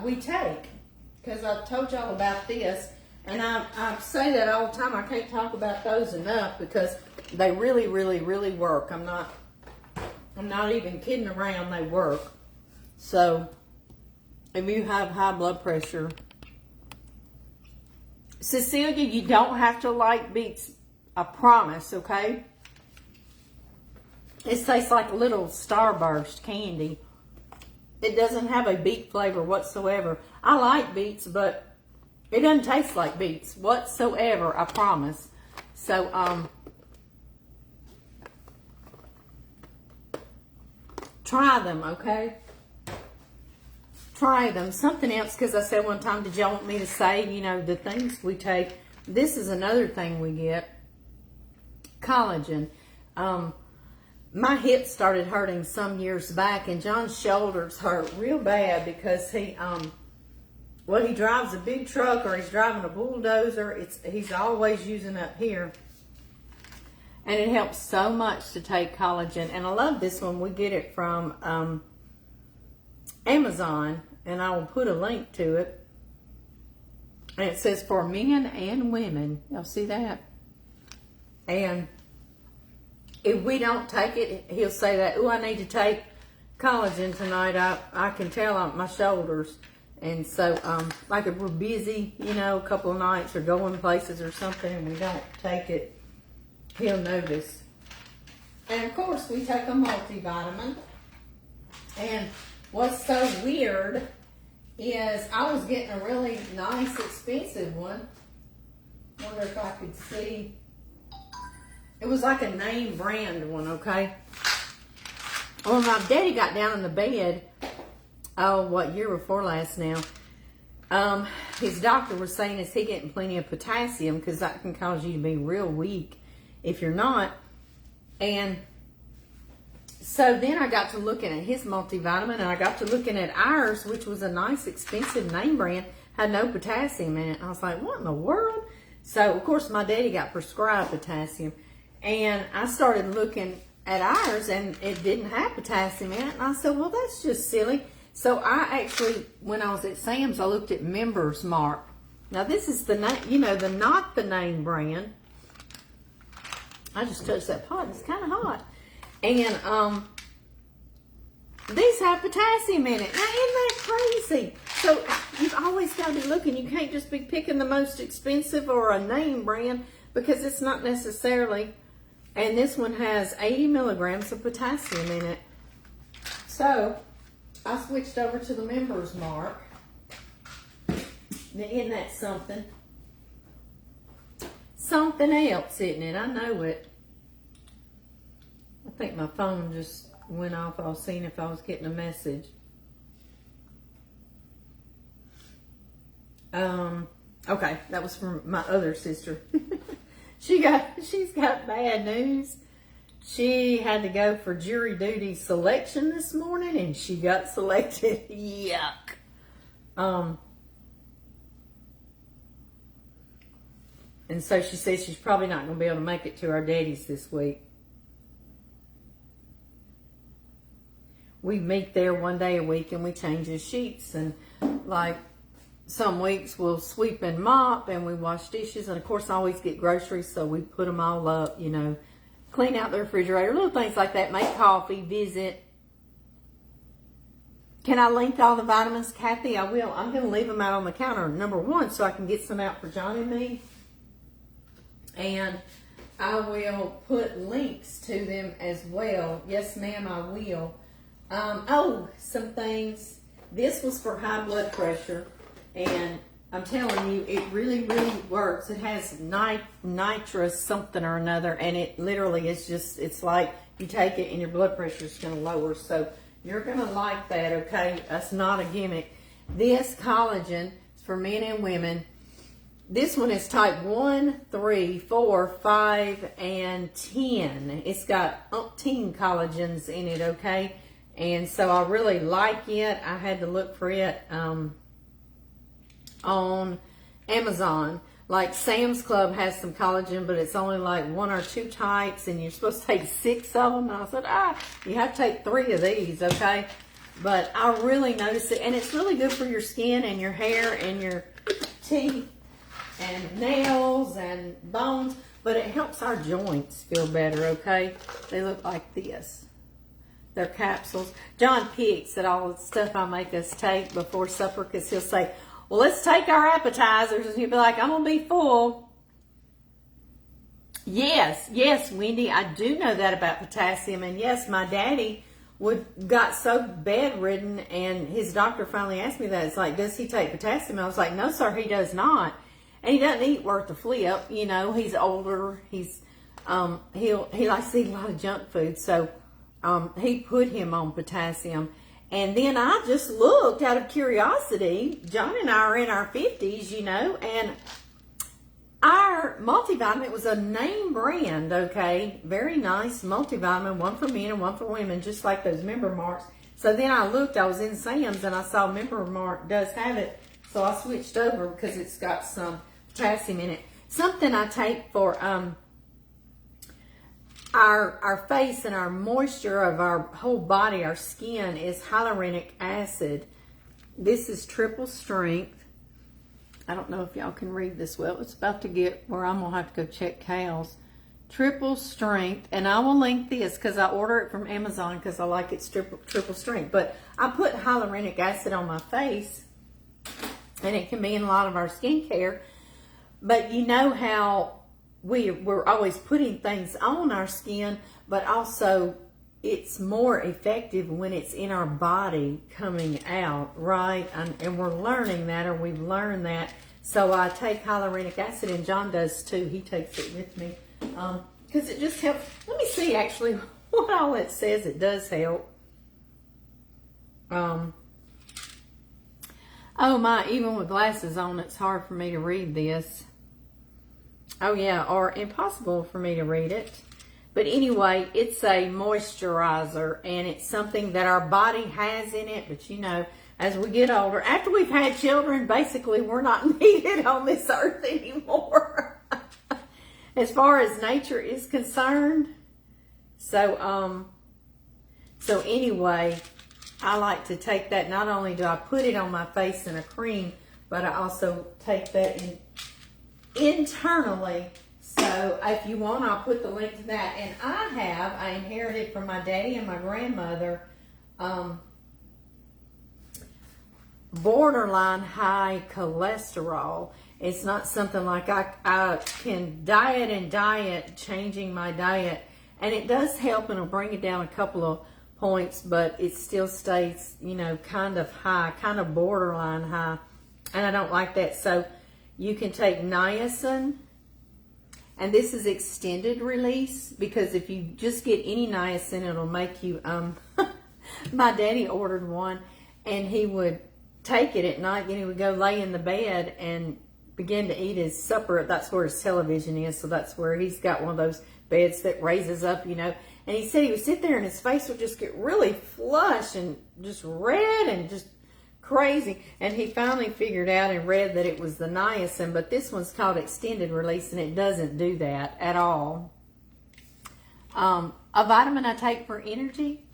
we take. Because I told y'all about this, and I say that all the time. I can't talk about those enough because they really, really, really work. I'm not even kidding around. They work. So if you have high blood pressure, Cecilia, you don't have to like beets. I promise. Okay. It tastes like a little Starburst candy. It doesn't have a beet flavor whatsoever. I like beets, but it doesn't taste like beets whatsoever, I promise. So, try them, okay? Try them. Something else, because I said one time, did y'all want me to say, you know, the things we take? This is another thing we get. Collagen. My hip started hurting some years back, and John's shoulders hurt real bad because he drives a big truck or he's driving a bulldozer. He's always using up here. And it helps so much to take collagen. And I love this one. We get it from Amazon, and I will put a link to it. And it says for men and women. Y'all see that? And if we don't take it, he'll say that, oh, I need to take collagen tonight. I can tell on my shoulders. And so, like if we're busy, you know, a couple of nights or going places or something and we don't take it, he'll notice. And of course, we take a multivitamin. And what's so weird is I was getting a really nice, expensive one. Wonder if I could see. It was like a name brand one, okay? Well, my daddy got down in the bed, what, year before last now. His doctor was saying, is he getting plenty of potassium? Because that can cause you to be real weak if you're not. And so then I got to looking at his multivitamin, and I got to looking at ours, which was a nice, expensive name brand, had no potassium in it. I was like, what in the world? So, of course, my daddy got prescribed potassium. And I started looking at ours, and it didn't have potassium in it. And I said, well, that's just silly. So I actually, when I was at Sam's, I looked at Members Mark. Now, this is the name, you know, the not the name brand. I just touched that pot. It's kind of hot. And these have potassium in it. Now, isn't that crazy? So you've always got to be looking. You can't just be picking the most expensive or a name brand because it's not necessarily. And this one has 80 milligrams of potassium in it. So I switched over to the Members Mark. Now, isn't that something? Something else, isn't it? I know it. I think my phone just went off. I was seeing if I was getting a message. Okay, that was from my other sister. She's got bad news. She had to go for jury duty selection this morning, and she got selected. Yuck. And so she says she's probably not going to be able to make it to our daddy's this week. We meet there one day a week and we change the sheets, and like some weeks we'll sweep and mop and we wash dishes, and of course I always get groceries, so we put them all up, you know, clean out the refrigerator, little things like that, make coffee, visit. Can I link all the vitamins, Kathy? I will. I'm going to leave them out on the counter, number one, so I can get some out for John and me. And I will put links to them as well. Yes, ma'am, I will. Some things. This was for high blood pressure, and I'm telling you, it really, really works. It has nitrous something or another, and it literally is just, it's like you take it and your blood pressure is going to lower. So you're going to like that, okay? That's not a gimmick. This collagen is for men and women. This one is type 1, 3, 4, 5, and 10. It's got umpteen collagens in it, okay? And so I really like it. I had to look for it on Amazon. Like Sam's Club has some collagen, but it's only like 1 or 2 types, and you're supposed to take 6 of them. And I said, you have to take 3 of these, okay? But I really noticed it, and it's really good for your skin and your hair and your teeth and nails and bones, but it helps our joints feel better, okay? They look like this. They're capsules. John picks at all the stuff I make us take before supper, because he'll say, well, let's take our appetizers, and he'll be like, I'm going to be full. Yes, Wendy, I do know that about potassium, and yes, my daddy got so bedridden, and his doctor finally asked me that. It's like, does he take potassium? I was like, no, sir, he does not. And he doesn't eat worth the flip, you know. He's older. He's he likes to eat a lot of junk food, so he put him on potassium. And then I just looked out of curiosity. John and I are in our 50s, you know, and our multivitamin was a name brand, okay? Very nice multivitamin, one for men and one for women, just like those Member Marks. So then I looked, I was in Sam's, and I saw Member Mark does have it. So I switched over because it's got some potassium in it. Something I take for our face and our moisture of our whole body, our skin, is hyaluronic acid. This is triple strength. I don't know if y'all can read this well. It's about to get where I'm going to have to go check cows triple strength, and I will link this because I order it from Amazon because I like its triple strength. But I put hyaluronic acid on my face, and it can be in a lot of our skincare. But you know how we're always putting things on our skin, but also it's more effective when it's in our body coming out, right? And we're learning that, or we've learned that. So I take hyaluronic acid, and John does too. He takes it with me because it just helps. Let me see actually what all it says. It does help. Oh my, even with glasses on, it's hard for me to read this. Oh yeah, or impossible for me to read it. But anyway, it's a moisturizer, and it's something that our body has in it. But you know, as we get older, after we've had children, basically we're not needed on this earth anymore. As far as nature is concerned. So anyway, I like to take that. Not only do I put it on my face in a cream, but I also take that internally. So if you want, I'll put the link to that. And I inherited from my daddy and my grandmother, borderline high cholesterol. It's not something like I can diet, changing my diet. And it does help, and it'll bring it down a couple of points, but it still stays, you know, kind of high, kind of borderline high. And I don't like that. So you can take niacin. And this is extended release, because if you just get any niacin, it'll make you, my daddy ordered one, and he would take it at night, and he would go lay in the bed and begin to eat his supper. That's where his television is, so that's where he's got one of those beds that raises up, you know. And he said he would sit there and his face would just get really flush and just red and just crazy. And he finally figured out and read that it was the niacin, but this one's called extended release, and it doesn't do that at all. A vitamin I take for energy.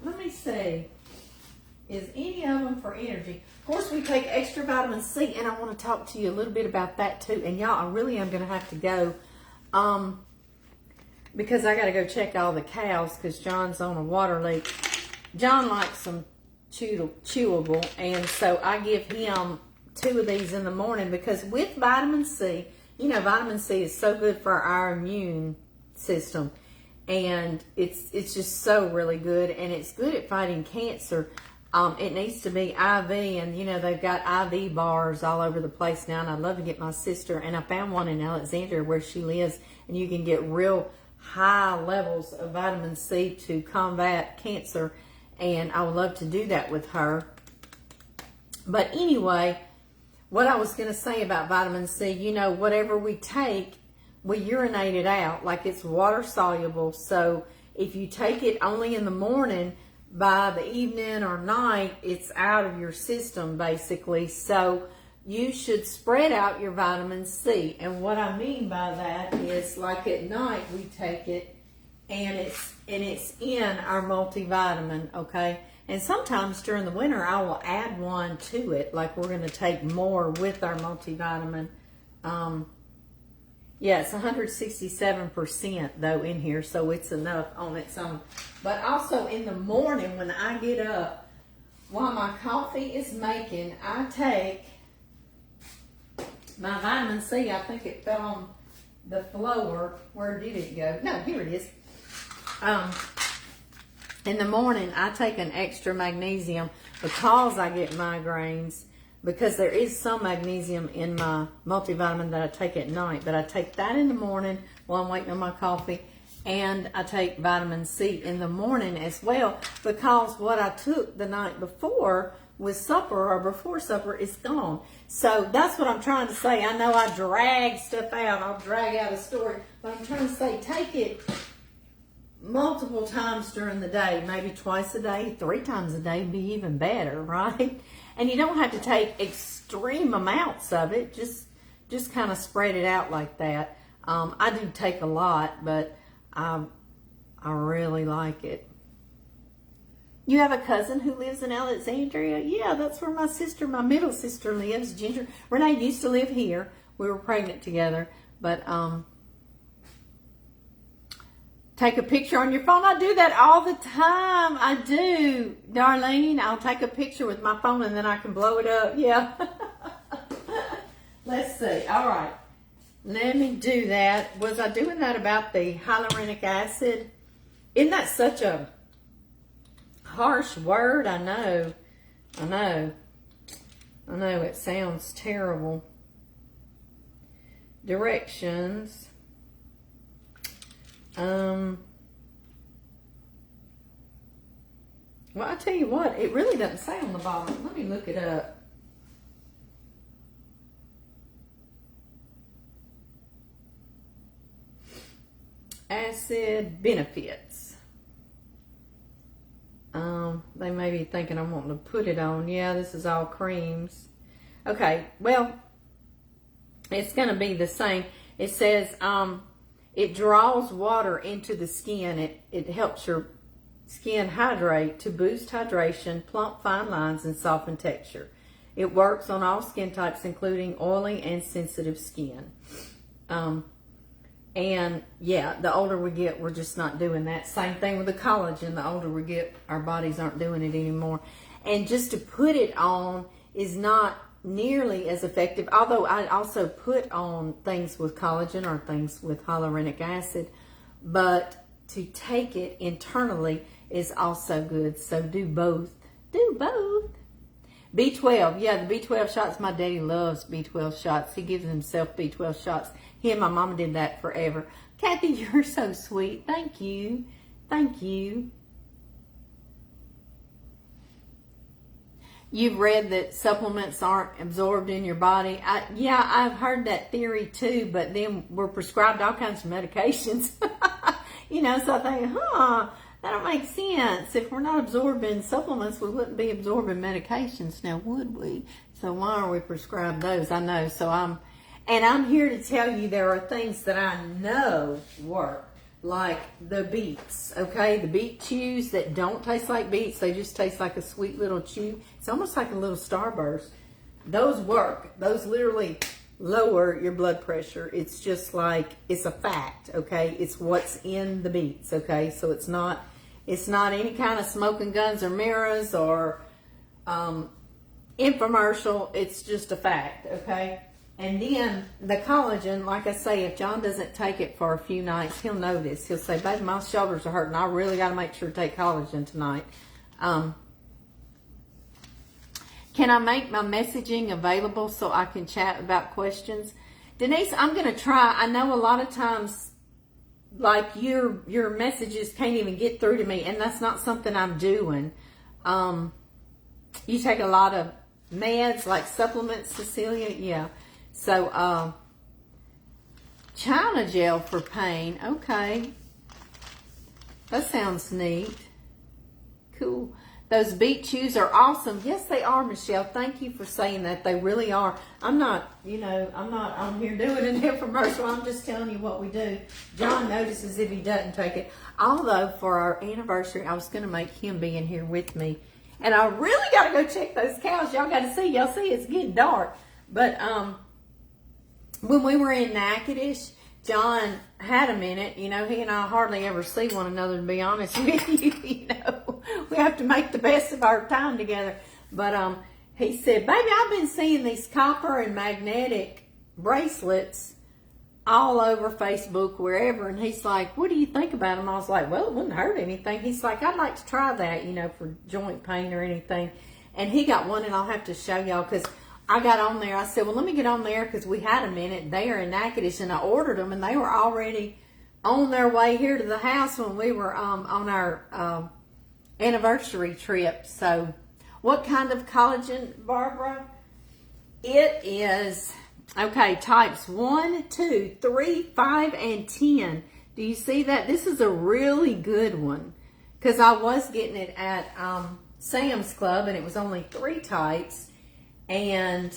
Let me see. Is any of them for energy? Of course, we take extra vitamin C, and I want to talk to you a little bit about that too. And y'all, I really am going to have to go, because I got to go check all the cows because John's on a water leak. John likes some chewable, and so I give him 2 of these in the morning, because with vitamin C, you know, vitamin C is so good for our immune system, and it's just so really good, and it's good at fighting cancer. It needs to be IV, and you know, they've got IV bars all over the place now, and I'd love to get my sister, and I found one in Alexandria where she lives, and you can get real high levels of vitamin C to combat cancer, and I would love to do that with her. But anyway, what I was going to say about vitamin C, you know, whatever we take, we urinate it out, like it's water soluble. So if you take it only in the morning, by the evening or night, it's out of your system basically. So you should spread out your vitamin C. And what I mean by that is, like at night we take it, and it's in our multivitamin, okay? And sometimes during the winter I will add one to it, like we're going to take more with our multivitamin. Yeah, it's 167% though in here, so it's enough on its own. But also in the morning when I get up, while my coffee is making, I take my vitamin C. I think it fell on the floor. Where did it go? No, here it is. In the morning, I take an extra magnesium because I get migraines, because there is some magnesium in my multivitamin that I take at night. But I take that in the morning while I'm waiting on my coffee, and I take vitamin C in the morning as well, because what I took the night before with supper or before supper is gone. So that's what I'm trying to say. I know I drag stuff out. I'll drag out a story, but I'm trying to say take it multiple times during the day, maybe twice a day, 3 times a day would be even better, right? And you don't have to take extreme amounts of it. Just kind of spread it out like that. I do take a lot, but I really like it. You have a cousin who lives in Alexandria? Yeah, that's where my sister, my middle sister lives, Ginger. Renee used to live here. We were pregnant together. But, take a picture on your phone. I do that all the time. I do. Darlene, I'll take a picture with my phone and then I can blow it up. Yeah. Let's see. All right. Let me do that. Was I doing that about the hyaluronic acid? Isn't that such a harsh word? I know. It sounds terrible. Directions. Well, I tell you what, it really doesn't say on the bottom. Let me look it up. Acid benefits. They may be thinking I'm wanting to put it on. Yeah, this is all creams. Okay, well, it's going to be the same. It says it draws water into the skin. It helps your skin hydrate to boost hydration, plump fine lines, and soften texture. It works on all skin types, including oily and sensitive skin. And yeah, the older we get, we're just not doing that. Same thing with the collagen. The older we get, our bodies aren't doing it anymore. And just to put it on is not nearly as effective. Although I also put on things with collagen or things with hyaluronic acid. But to take it internally is also good. So do both. Do both. B12. Yeah, the B12 shots. My daddy loves B12 shots. He gives himself B12 shots. He and my mama did that forever. Kathy, you're so sweet. Thank you. Thank you. You've read that supplements aren't absorbed in your body. Yeah, I've heard that theory too, but then we're prescribed all kinds of medications. You know, so I think, that don't make sense. If we're not absorbing supplements, we wouldn't be absorbing medications now, would we? So why are we prescribed those? I know. So I'm here to tell you there are things that I know work, like the beets, okay? The beet chews that don't taste like beets, they just taste like a sweet little chew. It's almost like a little Starburst. Those work. Those literally lower your blood pressure. It's just like, it's a fact, okay? It's what's in the beets, okay? So it's not any kind of smoking guns or mirrors or infomercial. It's just a fact, okay? And then the collagen, like I say, if John doesn't take it for a few nights, he'll know this. He'll say, baby, my shoulders are hurting. I really got to make sure to take collagen tonight. Can I make my messaging available so I can chat about questions? Denise, I'm going to try. I know a lot of times, like your messages can't even get through to me, and that's not something I'm doing. You take a lot of meds, like supplements, Cecilia? Yeah. So, China gel for pain. Okay. That sounds neat. Cool. Those beet chews are awesome. Yes, they are, Michelle. Thank you for saying that. They really are. I'm not on here doing an infomercial. I'm just telling you what we do. John notices if he doesn't take it. Although, for our anniversary, I was going to make him be in here with me. And I really got to go check those cows. Y'all got to see. Y'all see it's getting dark. But, when we were in Natchitoches, John had a minute. You know, he and I hardly ever see one another, to be honest with you. You know, we have to make the best of our time together. But he said, baby, I've been seeing these copper and magnetic bracelets all over Facebook, wherever. And he's like, what do you think about them? I was like, well, it wouldn't hurt anything. He's like, I'd like to try that, you know, for joint pain or anything. And he got one, and I'll have to show y'all, because I got on there. I said, well, let me get on there, because we had a minute there in Natchitoches, and I ordered them, and they were already on their way here to the house when we were on our anniversary trip. So what kind of collagen, Barbara? It is, okay, types 1, 2, 3, 5, and 10. Do you see that? This is a really good one, because I was getting it at Sam's Club, and it was only 3 types. And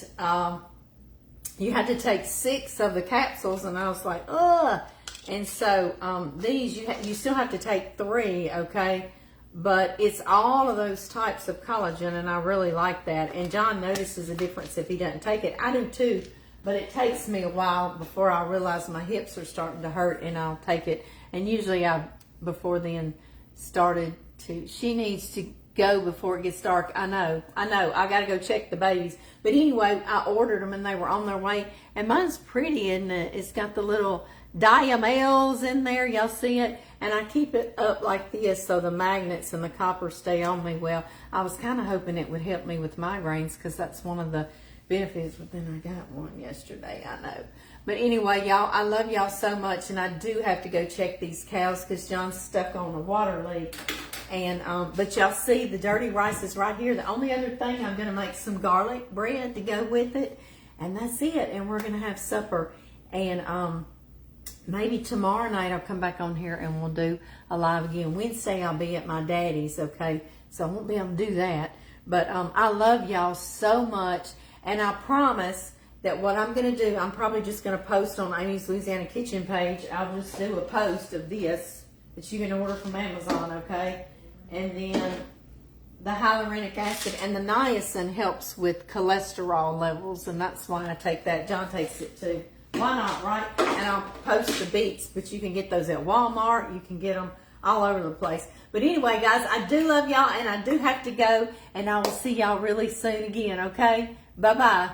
you had to take 6 of the capsules, and I was like, ugh. And so these, you still have to take 3, okay? but it's all of those types of collagen, and I really like that. And John notices a difference if he doesn't take it. I do too, but it takes me a while before I realize my hips are starting to hurt, and I'll take it. And usually I, before then, started to, she needs to go before it gets dark. I know, I got to go check the babies. But anyway, I ordered them, and they were on their way. And mine's pretty, and it's got the little diamels in there. Y'all see it? And I keep it up like this so the magnets and the copper stay on me well. I was kind of hoping it would help me with migraines, because that's one of the benefits, but then I got one yesterday, I know. But anyway, y'all, I love y'all so much, and I do have to go check these cows because John's stuck on a water leak. And but y'all see the dirty rice is right here. The only other thing, I'm going to make some garlic bread to go with it, and that's it. And we're going to have supper. And maybe tomorrow night I'll come back on here and we'll do a live again. Wednesday I'll be at my daddy's, okay? So I won't be able to do that. But I love y'all so much. And I promise that what I'm going to do, I'm probably just going to post on Amy's Louisiana Kitchen page. I'll just do a post of this that you can order from Amazon, okay? And then the hyaluronic acid and the niacin helps with cholesterol levels, and that's why I take that. John takes it too. Why not, right? And I'll post the beets, but you can get those at Walmart. You can get them all over the place. But anyway, guys, I do love y'all, and I do have to go, and I will see y'all really soon again, okay? Bye-bye.